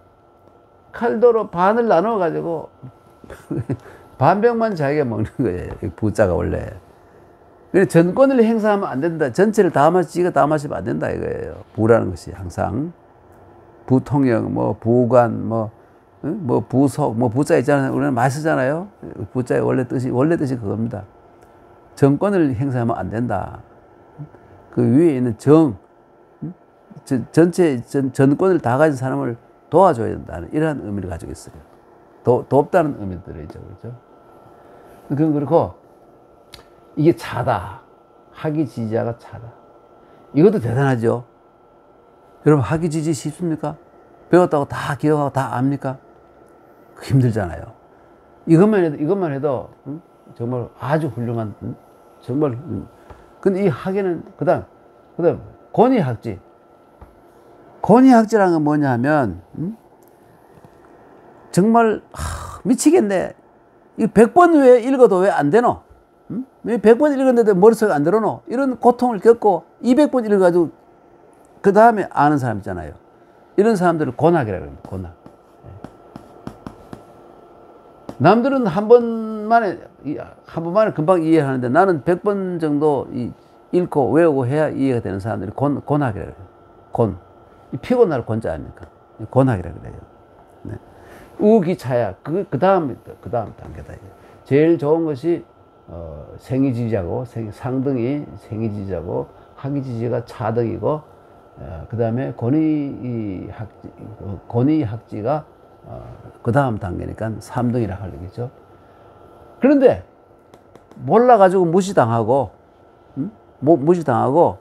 [SPEAKER 1] 칼도로 반을 나눠가지고, 반병만 자기가 먹는 거예요. 부자가 원래. 그래서 전권을 행사하면 안 된다. 전체를 다 지가 다 마시면 안 된다, 이거예요. 부라는 것이 항상. 부통령, 부관, 부속, 부자 있잖아요. 우리는 많이 쓰잖아요. 부자의 원래 뜻이 그겁니다. 정권을 행사하면 안 된다. 그 위에 있는 전권을 다 가진 사람을 도와줘야 된다는 이러한 의미를 가지고 있어요. 돕다는 의미도 들어있죠. 그렇죠? 그건 그렇고, 이게 차다. 학이지지하가 차다. 이것도 대단하죠. 여러분, 학이지지 쉽습니까? 배웠다고 다 기억하고 다 압니까? 힘들잖아요. 이것만 해도 정말 아주 훌륭한, 정말. 근데 이 학에는, 그 다음, 권위학지. 권위학지라는 건 뭐냐 하면, 정말, 미치겠네. 이 100번 왜 읽어도 왜 안 되노? 왜 100번 읽었는데 머릿속에 안 들어노? 이런 고통을 겪고 200번 읽어가지고 그 다음에 아는 사람 있잖아요. 이런 사람들을 권학이라고 합니다. 권학. 남들은 한 번만에 금방 이해하는데 나는 100번 정도 읽고 외우고 해야 이해가 되는 사람들이 권학이라고 해요. 피곤할 권자 아닙니까? 권학이라고 그래요. 네. 우기차야. 그 다음 단계다. 제일 좋은 것이, 생이지지하고, 상등이 생이지지하고, 학이지지가 차등이고, 그 다음에 권위학지가, 그 다음 단계니까 3등이라 하겠죠. 그런데, 몰라가지고 무시당하고, 무시당하고,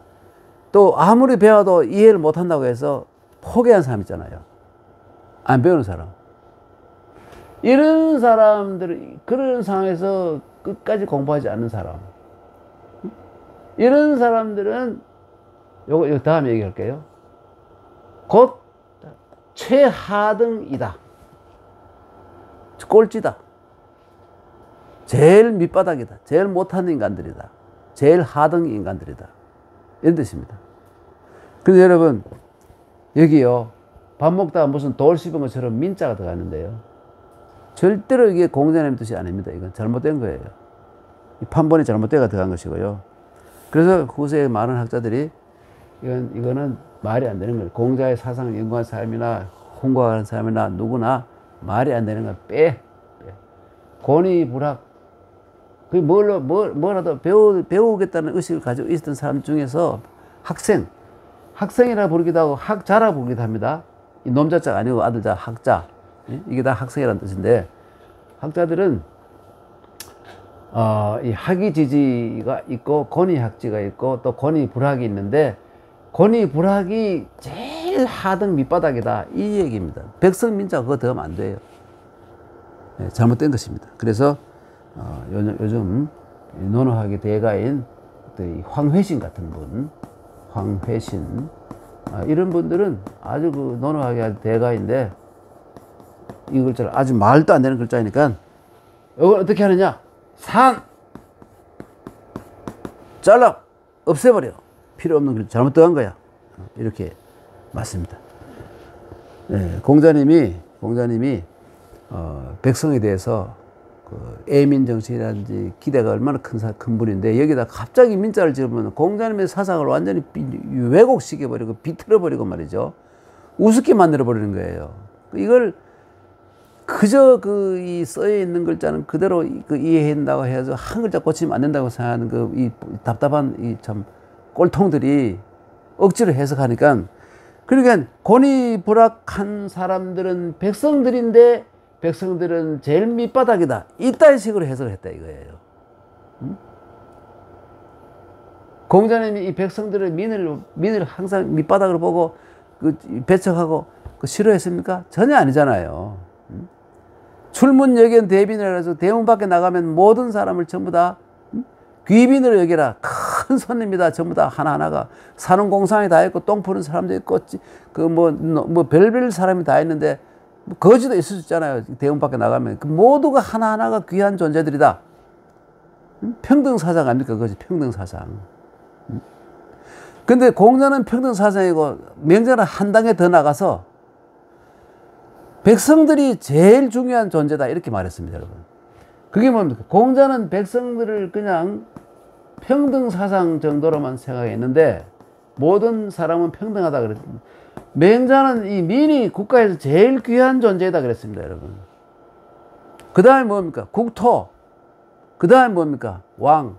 [SPEAKER 1] 또 아무리 배워도 이해를 못한다고 해서 포기한 사람 있잖아요. 안 배우는 사람. 이런 사람들, 그런 상황에서 끝까지 공부하지 않는 사람. 이런 사람들은, 요거 다음에 얘기할게요. 곧 최하등이다. 꼴찌다. 제일 밑바닥이다. 제일 못하는 인간들이다. 제일 하등 인간들이다. 이런 뜻입니다. 근데 여러분, 여기요, 밥 먹다가 무슨 돌 씹은 것처럼 민자가 들어가는데요. 절대로 이게 공자님 뜻이 아닙니다. 이건 잘못된 거예요. 이 판본이 잘못되어 들어간 것이고요. 그래서 후세의 많은 학자들이 이거는 말이 안 되는 거예요. 공자의 사상을 연구한 사람이나 홍보하는 사람이나 누구나 말이 안 되는 걸 빼. 권위불학. 그 뭐라도 배우겠다는 의식을 가지고 있었던 사람 중에서 학생이라 부르기도 하고 학자라 부르기도 합니다. 이 놈자자가 아니고 아들자, 학자. 이게 다 학생이라는 뜻인데, 학자들은 이 학이지지가 있고 권위학지가 있고 또 권위불학이 있는데, 권위불학이 제일 하등 밑바닥이다, 이 얘기입니다. 백성민자 그거 더하면 안 돼요. 네, 잘못된 것입니다. 그래서 요즘 논어학의 대가인 이 황회신 같은 분, 황회신, 이런 분들은 아주 그 논어학의 대가인데, 이 글자를 아주 말도 안 되는 글자니까 이걸 어떻게 하느냐? 잘라 없애버려. 필요 없는 글자, 잘못 들어간 거야. 이렇게 맞습니다. 네, 공자님이 백성에 대해서 그 애민 정신이라든지 기대가 얼마나 큰 분인데, 여기다 갑자기 민자를 지으면 공자님의 사상을 완전히 왜곡시켜버리고 비틀어버리고 말이죠. 우습게 만들어버리는 거예요. 이걸 그저 이 써여 있는 글자는 그대로 이해한다고 해서 한 글자 고치면 안 된다고 생각하는 이 답답한 참 꼴통들이 억지로 해석하니까, 그러니까 권위불학한 사람들은 백성들인데 백성들은 제일 밑바닥이다, 이따위 식으로 해석을 했다 이거예요. 공자님이 이 백성들의 민을 항상 밑바닥으로 보고 배척하고 싫어했습니까? 전혀 아니잖아요. 출문여견 대빈이라 해서 대문 밖에 나가면 모든 사람을 전부 다 귀빈으로 여기라. 큰 손님이다. 전부 다 하나하나가. 사는 공상이 다 있고 똥 푸는 사람도 있고 뭐 별별 사람이 다 있는데 거지도 있을 수 있잖아요. 대문 밖에 나가면. 그 모두가 하나하나가 귀한 존재들이다. 평등사상 아닙니까? 그것이 평등사상. 근데 공자는 평등사상이고 명자는 한 단계 더 나가서 백성들이 제일 중요한 존재다. 이렇게 말했습니다, 여러분. 그게 뭡니까? 공자는 백성들을 그냥 평등사상 정도로만 생각했는데 모든 사람은 평등하다 그랬습니다. 맹자는 이 민이 국가에서 제일 귀한 존재다 그랬습니다, 여러분. 그 다음에 뭡니까? 국토. 그 다음에 뭡니까? 왕.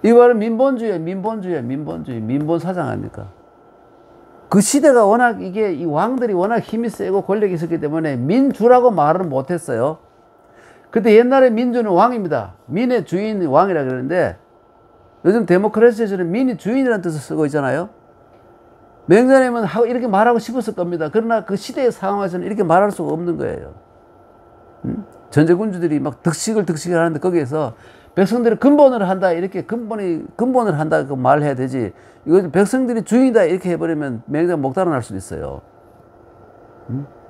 [SPEAKER 1] 이 말은 민본주의, 민본사상 아닙니까? 그 시대가 워낙 이 왕들이 워낙 힘이 세고 권력이 있었기 때문에 민주라고 말을 못했어요. 그때 옛날에 민주는 왕입니다. 민의 주인 왕이라 그러는데 요즘 데모크라시에서는 민이 주인이라는 뜻을 쓰고 있잖아요. 맹자님은 이렇게 말하고 싶었을 겁니다. 그러나 그 시대의 상황에서는 이렇게 말할 수가 없는 거예요. 전제군주들이 막 득식을 하는데 거기에서 백성들이 근본을 한다 이렇게 근본을 한다 그 말을 해야 되지. 이거 백성들이 주인이다 이렇게 해버리면 맹자가 목달아날 수도 있어요.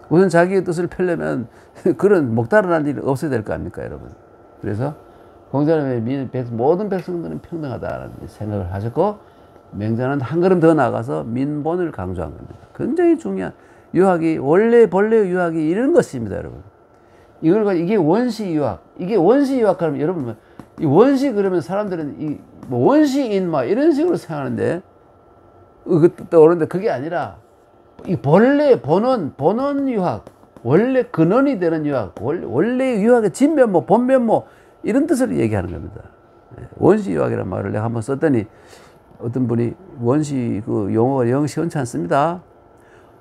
[SPEAKER 1] 우선 자기의 뜻을 펴려면 그런 목달아날 일이 없어야 될 거 아닙니까, 여러분. 그래서 공자는 모든 백성들은 평등하다라는 생각을 하셨고 맹자는 한 걸음 더 나가서 민본을 강조한 겁니다. 굉장히 중요한 유학이 원래 본래의 유학이 이런 것입니다, 여러분. 이게 원시 유학. 이게 원시 유학하면 여러분 이 원시 그러면 사람들은 뭐 원시인 막 이런 식으로 생각하는데 떠오르는데 그게 아니라 이 본래 본원 유학, 원래 근원이 되는 유학, 원래 유학의 진면모, 본면모 이런 뜻을 얘기하는 겁니다. 원시 유학이라는 말을 내가 한번 썼더니 어떤 분이 원시 그 용어가 영 시원치 않습니다.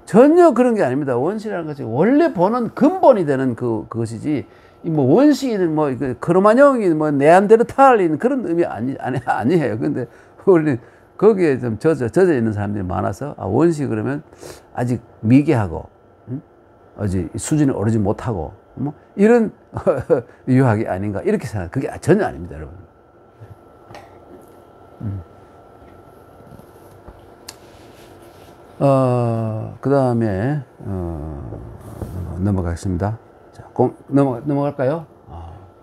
[SPEAKER 1] 전혀 그런 게 아닙니다. 원시라는 것이 원래 본원 근본이 되는 그것이지. 뭐 원시인은 뭐 크로마뇽이 뭐 네안데르탈인 그런 의미 아니에요. 근데 우리는 거기에 좀 젖어 있는 사람들이 많아서 원시 그러면 아직 미개하고 아직 수준에 오르지 못하고 뭐 이런 유학이 아닌가 이렇게 생각. 그게 전혀 아닙니다, 여러분. 그 다음에 넘어가겠습니다. 자, 넘어갈까요?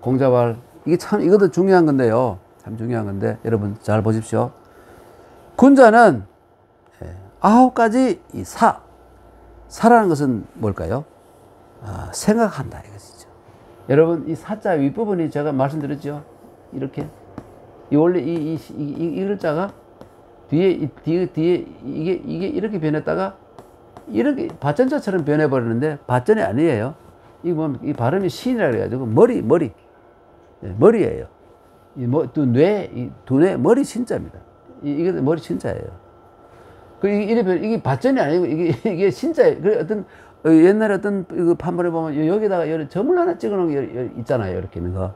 [SPEAKER 1] 공자발 이것도 중요한 건데요. 참 중요한 건데 여러분 잘 보십시오. 군자는 9가지 이 사라는 것은 뭘까요? 생각한다 이것이죠. 여러분 이 사자 윗부분이 제가 말씀드렸죠. 이렇게 원래 이 글자가 뒤에 이게 이렇게 변했다가 이렇게 밭전자처럼 변해버리는데 밭전이 아니에요. 이 발음이 신이라 그래가지고 머리예요. 두뇌 머리 신자입니다. 이게 머리 신자예요. 이게 밭전이 아니고 이게 신자예요. 그 어떤 옛날에 어떤 판본에 보면 여기다가 점을 하나 찍어놓은 게 있잖아요. 이렇게 있는 거.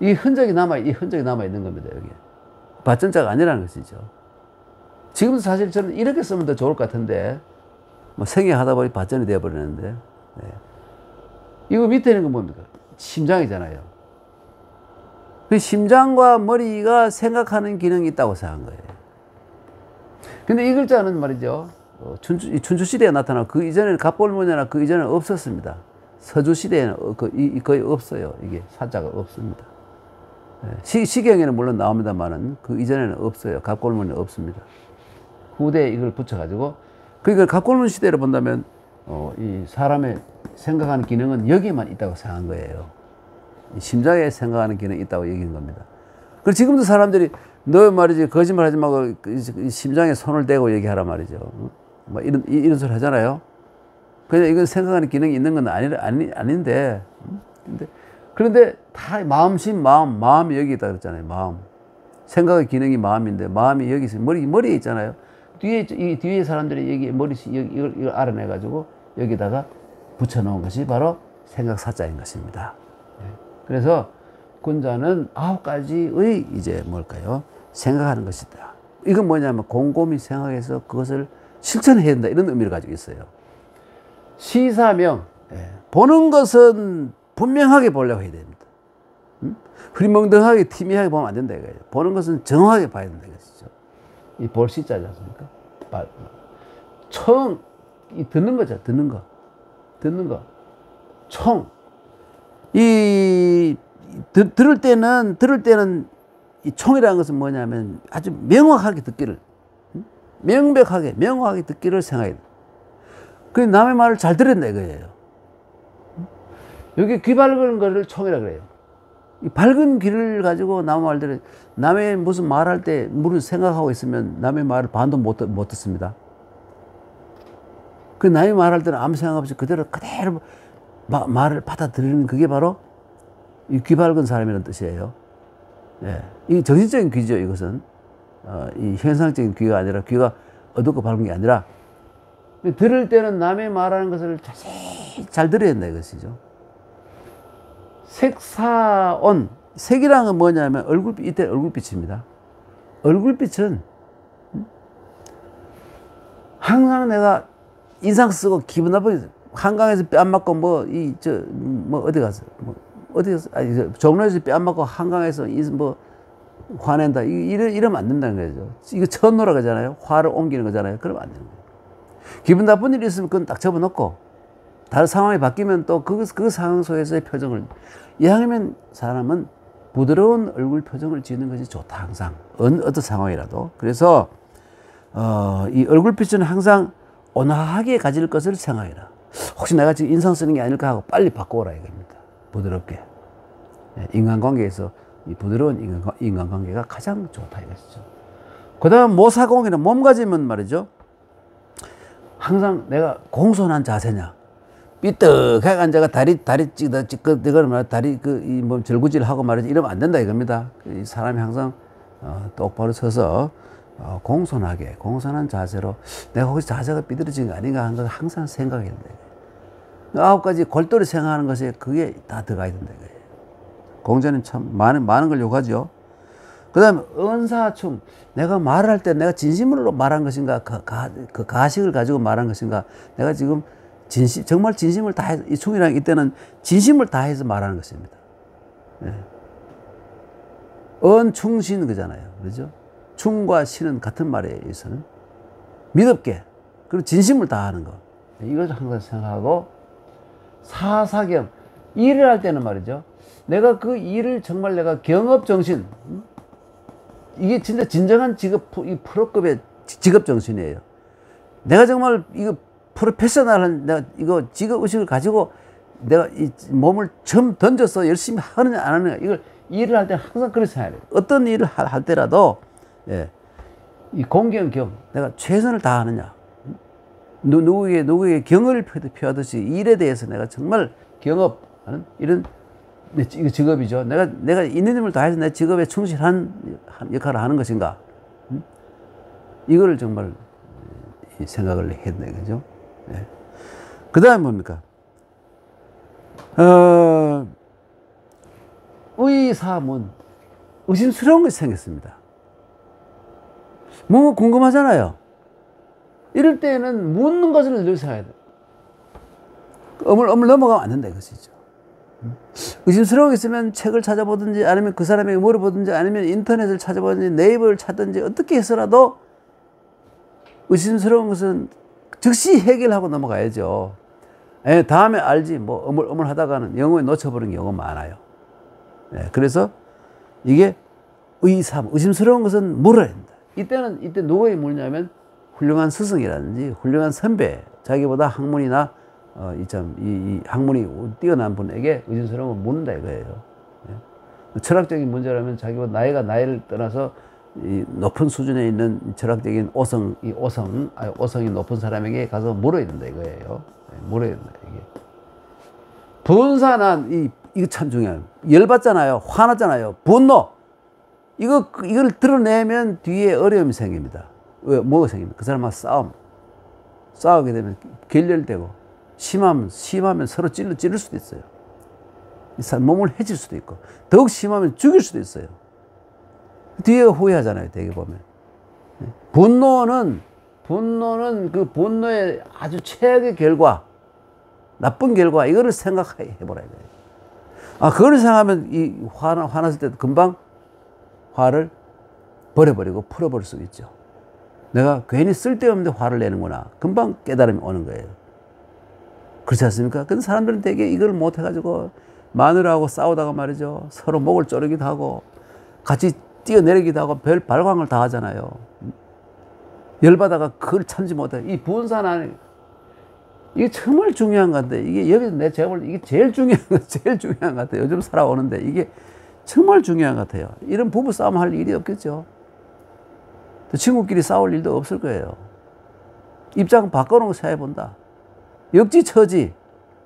[SPEAKER 1] 이 흔적이 남아 있는 겁니다. 여기 밭전자가 아니라는 것이죠. 지금도 사실 저는 이렇게 쓰면 더 좋을 것 같은데 뭐 생략하다 보니 밭전이 되어버리는데 네. 이거 밑에 있는 건 뭡니까? 심장이잖아요. 그 심장과 머리가 생각하는 기능이 있다고 생각한 거예요. 근데 이 글자는 말이죠. 춘추시대에 나타나고 그 이전에는 갑골문이나 그 이전에는 없었습니다. 서주시대에는 거의 없어요. 이게 사자가 없습니다. 시경에는 물론 나옵니다만은 그 이전에는 없어요. 갑골문에 없습니다. 후대에 이걸 붙여가지고 그러니까 갑골문 시대를 본다면 이 사람의 생각하는 기능은 여기에만 있다고 생각한 거예요. 심장에 생각하는 기능이 있다고 얘기한 겁니다. 그리고 지금도 사람들이 너 말이지 거짓말하지 말고 심장에 손을 대고 얘기하라 말이죠. 뭐 이런 소리 하잖아요. 그냥 이건 생각하는 기능이 있는 건 아닌데 그런데 다 마음이 여기 있다 그랬잖아요. 마음. 생각의 기능이 마음인데 마음이 여기 있어요. 머리에 있잖아요. 뒤에 사람들이 이걸 알아내가지고 여기다가 붙여놓은 것이 바로 생각 사자인 것입니다. 그래서 군자는 9가지의 이제 뭘까요? 생각하는 것이다. 이건 뭐냐면 곰곰이 생각해서 그것을 실천해야 된다. 이런 의미를 가지고 있어요. 시사명, 예. 보는 것은 분명하게 보려고 해야 됩니다. 흐리멍덩하게 티미하게 보면 안 된다 이거예요. 보는 것은 정확하게 봐야 된다 이것이죠. 이 볼 시자지 않습니까? 총, 이 듣는 거죠. 듣는 거. 총. 들을 때는 이 총이라는 것은 뭐냐면 아주 명확하게 듣기를, 명확하게 듣기를 생각해야 돼. 그 남의 말을 잘 들었다 이거예요. 여기 귀 밝은 거를 총이라 그래요. 이 밝은 귀를 가지고 남의 말들을, 남의 무슨 말할 때 무슨 생각하고 있으면 남의 말을 반도 못 듣습니다. 그 남의 말할 때는 아무 생각 없이 그대로 말을 받아들이는 그게 바로 이 귀 밝은 사람이라는 뜻이에요. 예. 이 정신적인 귀죠, 이것은. 이 현상적인 귀가 아니라, 귀가 어둡고 밝은 게 아니라, 들을 때는 남의 말하는 것을 자세히 잘 들어야 된다, 이것이죠. 색사온. 색이라는 건 뭐냐면 얼굴빛, 이때 얼굴빛입니다. 얼굴빛은 항상 내가 인상 쓰고 기분 나쁘게 한강에서 뺨 맞고 어디 가서 종로에서 뺨 맞고 한강에서 화낸다. 이러면 안 된다는 거죠. 이거 천노라 그러잖아요. 화를 옮기는 거잖아요. 그러면 안 되는 거예요. 기분 나쁜 일이 있으면 그건 딱 접어놓고 다른 상황이 바뀌면 또 그 상황 속에서의 표정을 이왕이면 사람은 부드러운 얼굴 표정을 지는 것이 좋다. 항상 어떤 상황이라도. 그래서 이 얼굴빛은 항상 온화하게 가질 것을 생각해라. 혹시 내가 지금 인상 쓰는 게 아닐까 하고 빨리 바꿔오라 이겁니다. 부드럽게. 인간관계에서 이 부드러운 인간관계가 가장 좋다 이것이죠. 그 다음 모사공이나 몸가짐은 말이죠. 항상 내가 공손한 자세냐. 삐뚤하게 앉아가 다리 찌끄덕 말이야. 다리 절구질하고 말이지. 이러면 안 된다 이겁니다. 이 사람이 항상 똑바로 서서 공손한 자세로 내가 혹시 자세가 삐뚤어진 거 아닌가 하는 걸 항상 생각해야 된다. 9가지 골똘히 생각하는 것에 그게 다 들어가야 된다. 공자는 참 많은 걸 요구하죠. 그 다음에 언사충. 내가 말을 할 때 내가 진심으로 말한 것인가, 그 가식을 가지고 말한 것인가, 내가 지금 정말 진심을 다해서, 이 충이랑 이때는 진심을 다해서 말하는 것입니다. 네. 언충신 그잖아요. 그죠? 충과 신은 같은 말에 있어서는 믿음게, 그리고 진심을 다하는 거. 이걸 항상 생각하고, 사사경. 일을 할 때는 말이죠. 내가 그 일을 정말 내가 경업정신, 이게 진짜 진정한 이 프로급의 직업정신이에요. 내가 정말 이거 프로페셔널한 내가 이거 직업의식을 가지고 내가 이 몸을 점 던져서 열심히 하느냐 안 하느냐, 이걸 일을 할 때 항상 그렇게 생각해요. 어떤 일을 할 때라도, 예, 이 공경경, 내가 최선을 다하느냐, 누구에게 경을 표하듯이 일에 대해서 내가 정말 경업하는 이런 이거 직업이죠. 내가 있는 힘을 다해서 내 직업에 충실한 역할을 하는 것인가, 이거를 정말 생각을 해야 되는 거죠. 예. 그 다음에 뭡니까? 의사문. 의심스러운 것이 생겼습니다. 뭐 궁금하잖아요. 이럴 때는 묻는 것을 늘 생각해야 돼요. 어물 넘어가면 안 된다 이것이죠. 의심스러운 게 있으면 책을 찾아보든지, 아니면 그 사람에게 물어보든지, 아니면 인터넷을 찾아보든지, 네이버를 찾든지, 어떻게 해서라도 의심스러운 것은 즉시 해결하고 넘어가야죠. 다음에 알지, 어물 하다가는 영어에 놓쳐버리는 경우가 많아요. 그래서 이게 의심스러운 것은 물어야 된다. 이때 누구에게 묻냐면 훌륭한 스승이라든지 훌륭한 선배, 자기보다 학문이나 이 학문이 뛰어난 분에게 의심스러운 걸 묻는다 이거예요. 철학적인 문제라면 자기보다 나이를 떠나서 이 높은 수준에 있는 철학적인 오성이 높은 사람에게 가서 물어야 된다 이거예요. 물어야 된다 이게. 분산한 이거 참 중요해요. 열받잖아요. 화났잖아요. 분노. 이걸 드러내면 뒤에 어려움이 생깁니다. 왜? 뭐가 생깁니까? 그 사람하고 싸우게 되면 결렬되고, 심하면 서로 찌를 수도 있어요. 이 사람 몸을 해칠 수도 있고, 더욱 심하면 죽일 수도 있어요. 뒤에 후회하잖아요, 되게 보면. 분노는 그 분노의 아주 최악의 결과, 나쁜 결과, 이거를 생각해 보라 이거예요. 아, 그걸 생각하면 이 화났을 때 금방 화를 버려버리고 풀어버릴 수 있죠. 내가 괜히 쓸데없는데 화를 내는구나. 금방 깨달음이 오는 거예요. 그렇지 않습니까? 근데 사람들은 되게 이걸 못해가지고 마누라하고 싸우다가 말이죠. 서로 목을 조르기도 하고 같이 뛰어내리기도 하고 별 발광을 다 하잖아요. 열받아가 그걸 참지 못해. 이 분산하는, 이게 정말 중요한 건데, 이게 여기서 제가 볼 때 이게 제일 중요한 것 같아요. 요즘 살아오는데 이게 정말 중요한 것 같아요. 이런 부부 싸움 할 일이 없겠죠. 또 친구끼리 싸울 일도 없을 거예요. 입장 바꿔놓고 생각해본다. 역지처지,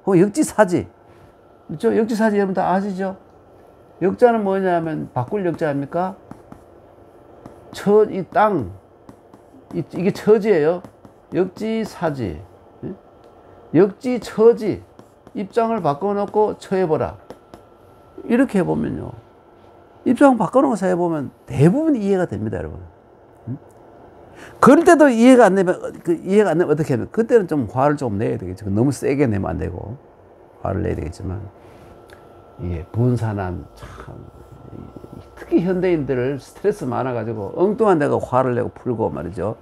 [SPEAKER 1] 혹은 역지사지. 그렇죠? 역지사지 여러분 다 아시죠? 역자는 뭐냐면 바꿀 역자 아닙니까? 이 땅, 이게 처지예요. 역지사지, 역지처지. 입장을 바꿔놓고 처해보라. 이렇게 해보면요, 입장 바꿔놓고 생각해보면 대부분 이해가 됩니다, 여러분. 그럴 때도 이해가 안 되면 어떻게 하면, 그때는 좀 화를 좀 내야 되겠죠. 너무 세게 내면 안 되고 화를 내야 되겠지만, 이게 분산한, 참 특히 현대인들을 스트레스 많아가지고 엉뚱한 데가 화를 내고 풀고 말이죠.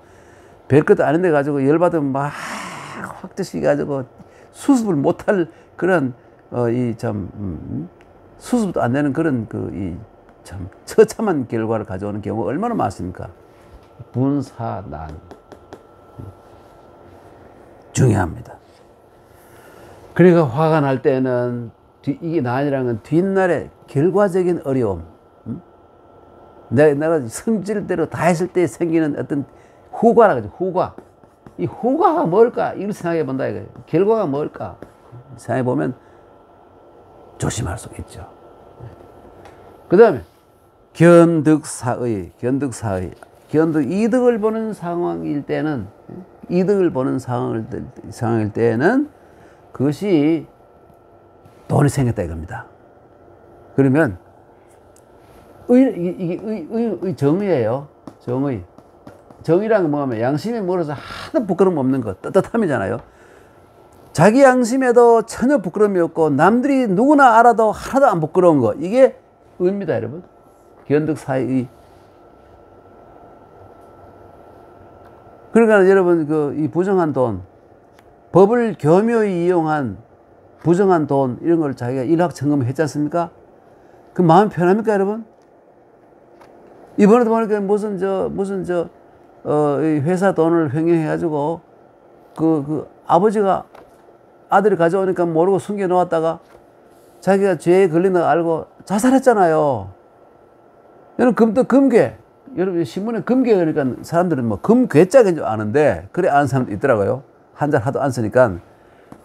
[SPEAKER 1] 별것도 아닌데 가지고 열받으면 막 확드시 가지고 수습을 못할 그런 수습도 안 되는 그런 이 참 처참한 결과를 가져오는 경우가 얼마나 많습니까? 분사난 중요합니다. 그러니까 화가 날 때는 이게 난이라는 건 뒷날에 결과적인 어려움, 내가 성질대로 다 했을 때 생기는 어떤 후과라 그러죠. 후과. 이 후과가 뭘까? 이걸 생각해 본다 이거예요. 결과가 뭘까? 생각해 보면 조심할 수 있죠. 그 다음에 견득사의. 이득을 보는 상황일 때는, 상황일 때는 그것이 돈이 생겼다 이겁니다. 그러면 이게 정의예요. 정의라는 건 뭐냐면 양심에 물어서 하나도 부끄럼 없는 것, 떳떳함이잖아요. 자기 양심에도 전혀 부끄러움이 없고 남들이 누구나 알아도 하나도 안 부끄러운 거, 이게 의입니다, 여러분. 견득사의. 그러니까 여러분 이 부정한 돈, 법을 교묘히 이용한 부정한 돈, 이런 걸 자기가 일확천금했지 않습니까? 그 마음 편합니까, 여러분? 이번에도 보니까 무슨 회사 돈을 횡령해가지고 아버지가 아들이 가져오니까 모르고 숨겨 놓았다가 자기가 죄에 걸린 거 알고 자살했잖아요. 여러분, 금괴. 여러분, 신문에 금괴 그러니까 사람들은 뭐 금괴짝인 줄 아는데, 그래 아는 사람도 있더라고요. 한 달 하도 안 쓰니까.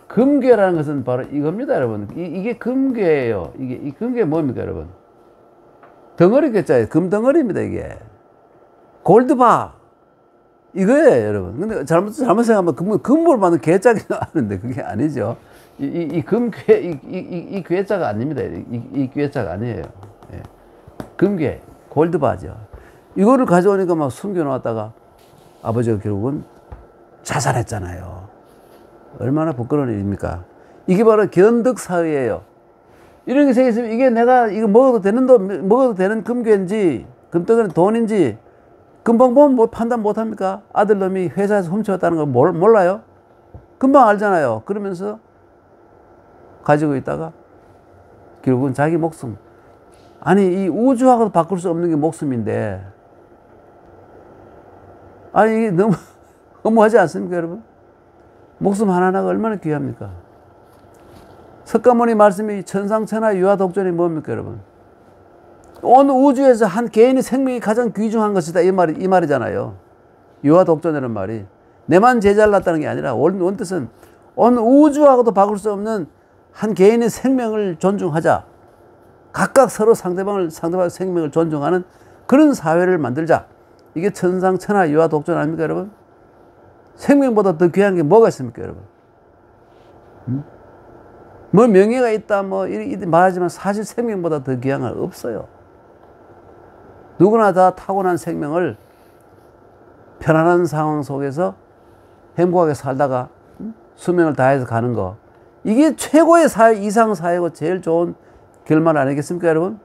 [SPEAKER 1] 금괴라는 것은 바로 이겁니다, 여러분. 이게 금괴예요. 이 금괴 뭡니까, 여러분? 덩어리 괴짜예요. 금덩어리입니다, 이게. 골드바. 이거예요, 여러분. 근데 잘못 생각하면 금볼 받는 괴짝인 줄 아는데 그게 아니죠. 이 괴짜가 아닙니다. 이 괴짜가 아니에요. 예. 금괴, 골드바죠. 이거를 가져오니까 막 숨겨놓았다가 아버지가 결국은 자살했잖아요. 얼마나 부끄러운 일입니까? 이게 바로 견득사의예요. 이런 게 생겼으면 이게 내가 이거 먹어도 되는 금괴인지 금덩어리 돈인지 금방 보면 뭐 판단 못 합니까? 아들놈이 회사에서 훔쳐왔다는 걸 몰라요? 금방 알잖아요. 그러면서 가지고 있다가 결국은 자기 목숨. 아니, 이 우주하고도 바꿀 수 없는 게 목숨인데, 아니 이게 너무 허무하지 않습니까, 여러분? 목숨 하나하나가 얼마나 귀합니까? 석가모니 말씀이 천상천하 유아독존이 뭡니까, 여러분? 온 우주에서 한 개인의 생명이 가장 귀중한 것이다, 이 말이잖아요. 유아독존이라는 말이 내만 제잘났다는 게 아니라 원뜻은 온 우주하고도 바꿀 수 없는 한 개인의 생명을 존중하자. 각각 서로 상대방의 생명을 존중하는 그런 사회를 만들자. 이게 천상천하 유아독존 아닙니까, 여러분? 생명보다 더 귀한 게 뭐가 있습니까, 여러분? 뭐 명예가 있다 이렇게 말하지만 사실 생명보다 더 귀한 건 없어요. 누구나 다 타고난 생명을 편안한 상황 속에서 행복하게 살다가 수명을 다해서 가는 거, 이게 최고의 사회, 이상 사회고 제일 좋은 결말 아니겠습니까, 여러분?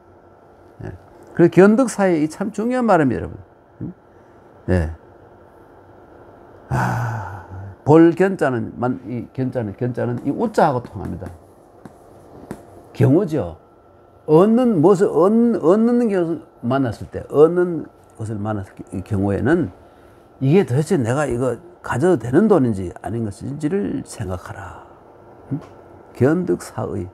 [SPEAKER 1] 예. 그리고 견득 사회, 이 참 중요한 말입니다, 여러분. 예. 볼 견자는, 이 견자는 이 우자하고 통합니다. 경우죠. 얻는 것을 만났을 때, 얻는 것을 만났을 경우에는 이게 도대체 내가 이거 가져도 되는 돈인지 아닌 것인지를 생각하라. 견득사의.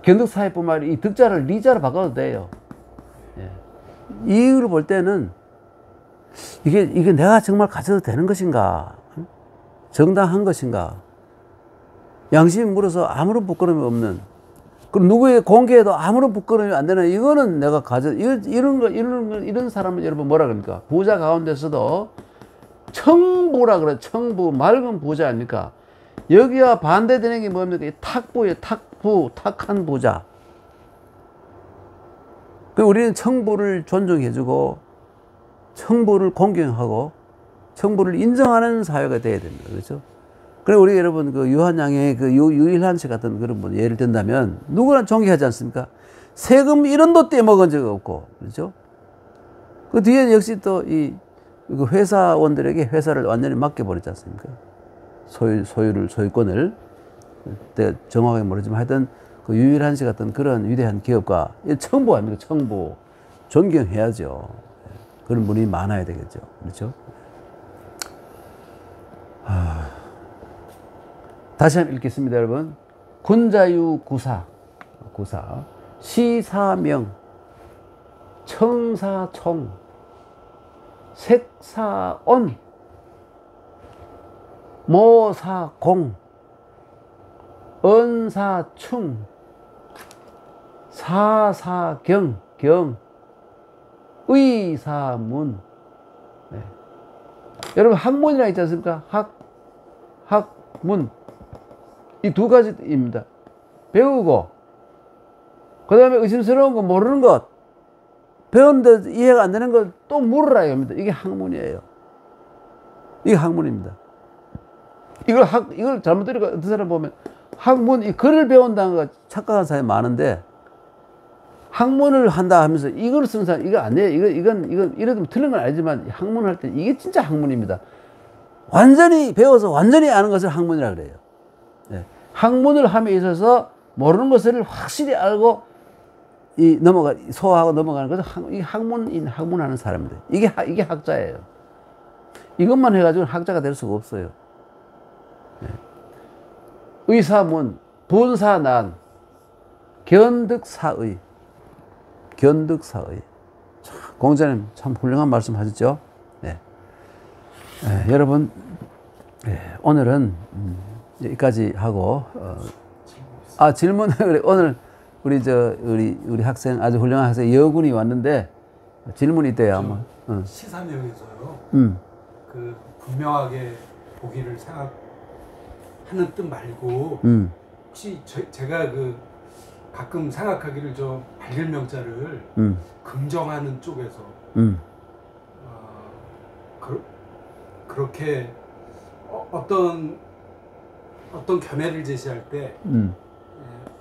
[SPEAKER 1] 견득사의뿐만 아니라 이 득자를 리자로 바꿔도 돼요. 예. 이걸 볼 때는 이게 내가 정말 가져도 되는 것인가? 정당한 것인가? 양심이 물어서 아무런 부끄러움이 없는, 그리고 누구의 공개에도 아무런 부끄러움이 안 되는, 이거는 내가 이런 사람은 여러분 뭐라 그럽니까? 부자 가운데서도 청부라 그래. 청부, 맑은 부자 아닙니까? 여기와 반대되는 게 뭡니까? 이 탁부예요. 탁한 부자. 우리는 청부를 존중해주고, 청부를 공경하고, 청부를 인정하는 사회가 돼야 됩니다. 그렇죠? 그래, 우리 여러분, 그 유한양의 그 유일한 씨 같은 그런 분 예를 든다면, 누구나 존경하지 않습니까? 세금 1원도 떼먹은 적 없고, 그렇죠? 그 뒤에 역시 또 그 회사원들에게 회사를 완전히 맡겨버리지 않습니까? 소유권을. 정확하게 모르지만 하여튼 그 유일한 씨 같은 그런 위대한 기업가, 청부 아닙니까? 청부. 존경해야죠. 그런 분이 많아야 되겠죠. 그렇죠? 다시 한번 읽겠습니다, 여러분. 군자유 구사, 시사명, 청사총, 색사온, 모사공, 언사충, 사사경, 의사문. 네. 여러분, 학문이라 있지 않습니까? 학문. 이 두 가지입니다. 배우고, 그 다음에 의심스러운 거, 모르는 것, 배웠는데 이해가 안 되는 걸 또 물으라 이겁니다. 이게 학문이에요. 이게 학문입니다. 이걸 잘못 들으니까 어떤 사람 보면 학문, 이 글을 배운다는 거 착각한 사람이 많은데, 학문을 한다 하면서 이걸 쓰는 사람, 이거 아니에요. 이건 이래도 틀린 건 알지만, 학문을 할 때 이게 진짜 학문입니다. 완전히 배워서 완전히 아는 것을 학문이라 그래요. 네. 학문을 함에 있어서 모르는 것을 확실히 알고 소화하고 넘어가는 것은 이 학문하는 사람들. 이게 학자예요. 이것만 해가지고 학자가 될 수가 없어요. 네. 의사문, 분사난, 견득사의. 공자님 참 훌륭한 말씀 하셨죠? 네. 네, 여러분, 오늘은 여기까지 하고, 질문, 오늘 우리 학생, 아주 훌륭한 학생 여군이 왔는데, 질문이 있대요, 아마.
[SPEAKER 2] 시사명에서요. 그 분명하게 보기를 생각하는 뜻 말고, 혹시 제가 가끔 생각하기를 발길명자를 긍정하는 쪽에서 그렇게 어떤 견해를 제시할 때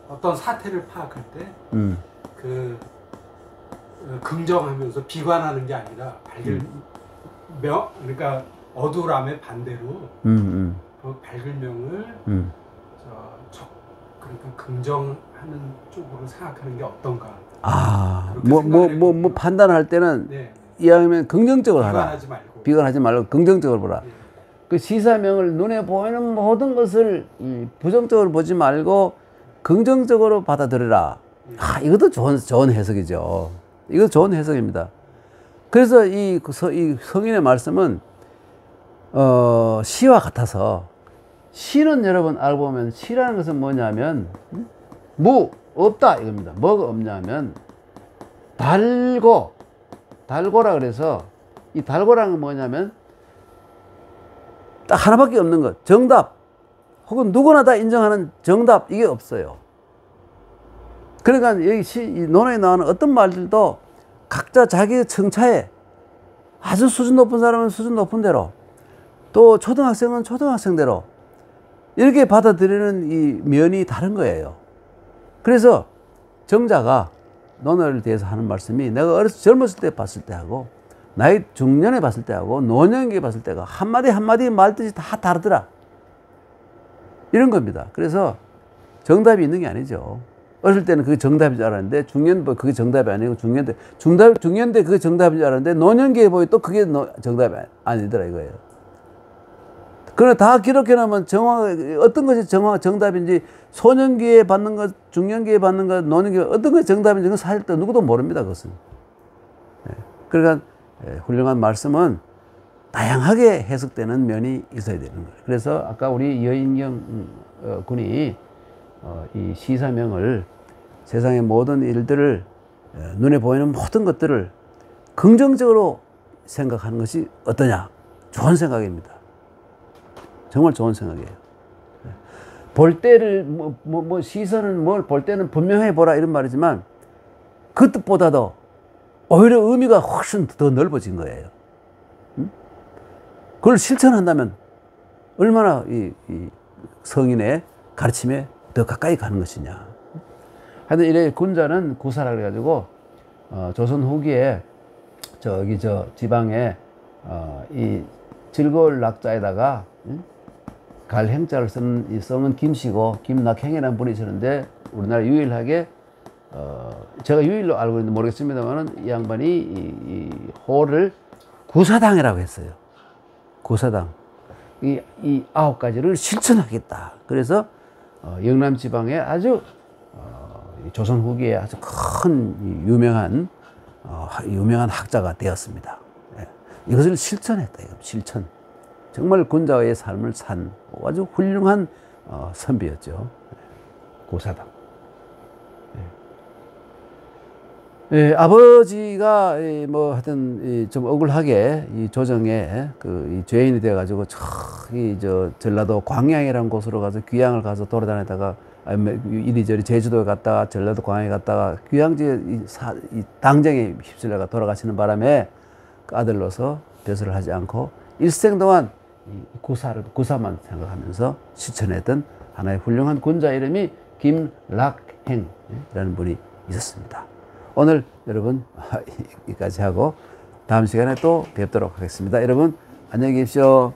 [SPEAKER 2] 어떤 사태를 파악할 때 긍정하면서 비관하는 게 아니라 그러니까 어두람의 반대로 그 밝을명을 그러니까 긍정하는 쪽으로 생각하는 게 어떤가.
[SPEAKER 1] 판단할 때는, 네. 이왕이면 긍정적으로 하라. 비관하지 말고 긍정적으로 보라. 네. 그 시사명을 눈에 보이는 모든 것을 부정적으로 보지 말고 긍정적으로 받아들여라. 이것도 좋은 해석이죠. 이거 좋은 해석입니다. 그래서 이 성인의 말씀은 시와 같아서, 시는 여러분 알고 보면 시라는 것은 뭐냐면 없다 이겁니다. 뭐가 없냐면 달고라 그래서, 이 달고라는 건 뭐냐면 딱 하나밖에 없는 것, 정답, 혹은 누구나 다 인정하는 정답, 이게 없어요. 그러니까 여기 이 논어에 나오는 어떤 말들도 각자 자기의 청차에, 아주 수준 높은 사람은 수준 높은 대로, 또 초등학생은 초등학생대로, 이렇게 받아들이는 이 면이 다른 거예요. 그래서 정자가 논어를 대해서 하는 말씀이 내가 젊었을 때 봤을 때하고 나이 중년에 봤을 때하고 노년기에 봤을 때가 한마디 한마디 말뜻이 다 다르더라. 이런 겁니다. 그래서 정답이 있는 게 아니죠. 어릴 때는 그게 정답인 줄 알았는데 중년 때 그게 정답이 아니고 중년 때 그게 정답인 줄 알았는데 노년기에 보니 또 그게 정답이 아니더라 이거예요. 그러나 다 기록해 놓으면 어떤 것이 정답인지 소년기에 받는 것, 중년기에 받는 것, 노년기에 어떤 것이 정답인지 그건 사실 또 누구도 모릅니다. 그것은. 그러니까 훌륭한 말씀은 다양하게 해석되는 면이 있어야 되는 거예요. 그래서 아까 우리 여인경 군이 이 시사명을 세상의 모든 일들을 눈에 보이는 모든 것들을 긍정적으로 생각하는 것이 어떠냐. 좋은 생각입니다. 정말 좋은 생각이에요. 볼 때를 시선은 뭘 볼 때는 분명히 보라 이런 말이지만 그 뜻보다도 오히려 의미가 훨씬 더 넓어진 거예요. 그걸 실천한다면 얼마나 이 성인의 가르침에 더 가까이 가는 것이냐. 하여튼 이래 군자는 구사라 그래가지고 조선 후기에 지방에 이 즐거울 낙자에다가 갈행자를 쓰는 이 성은 김씨고 김낙행이라는 분이 있었는데 우리나라 유일하게 제가 유일로 알고 있는지 모르겠습니다만은 이 양반이 이 호를 구사당이라고 했어요. 구사당. 이 9가지를 실천하겠다. 그래서 영남 지방에 아주 조선 후기에 아주 큰 유명한 학자가 되었습니다. 이것을 실천했다. 실천. 정말 군자의 삶을 산 아주 훌륭한 선비였죠. 고사당. 아버지가 하여튼 좀 억울하게 이 조정에 이 죄인이 되어가지고 전라도 광양이라는 곳으로 가서 귀양을 가서 돌아다니다가 이리저리 제주도에 갔다가 전라도 광양에 갔다가 귀양지에 이 당정에 휩쓸려가 돌아가시는 바람에 아들로서 배설을 하지 않고 일생 동안 구사만 생각하면서 실천했던 하나의 훌륭한 군자 이름이 김락행이라는 분이 있었습니다. 오늘 여러분 여기까지 하고 다음 시간에 또 뵙도록 하겠습니다. 여러분 안녕히 계십시오.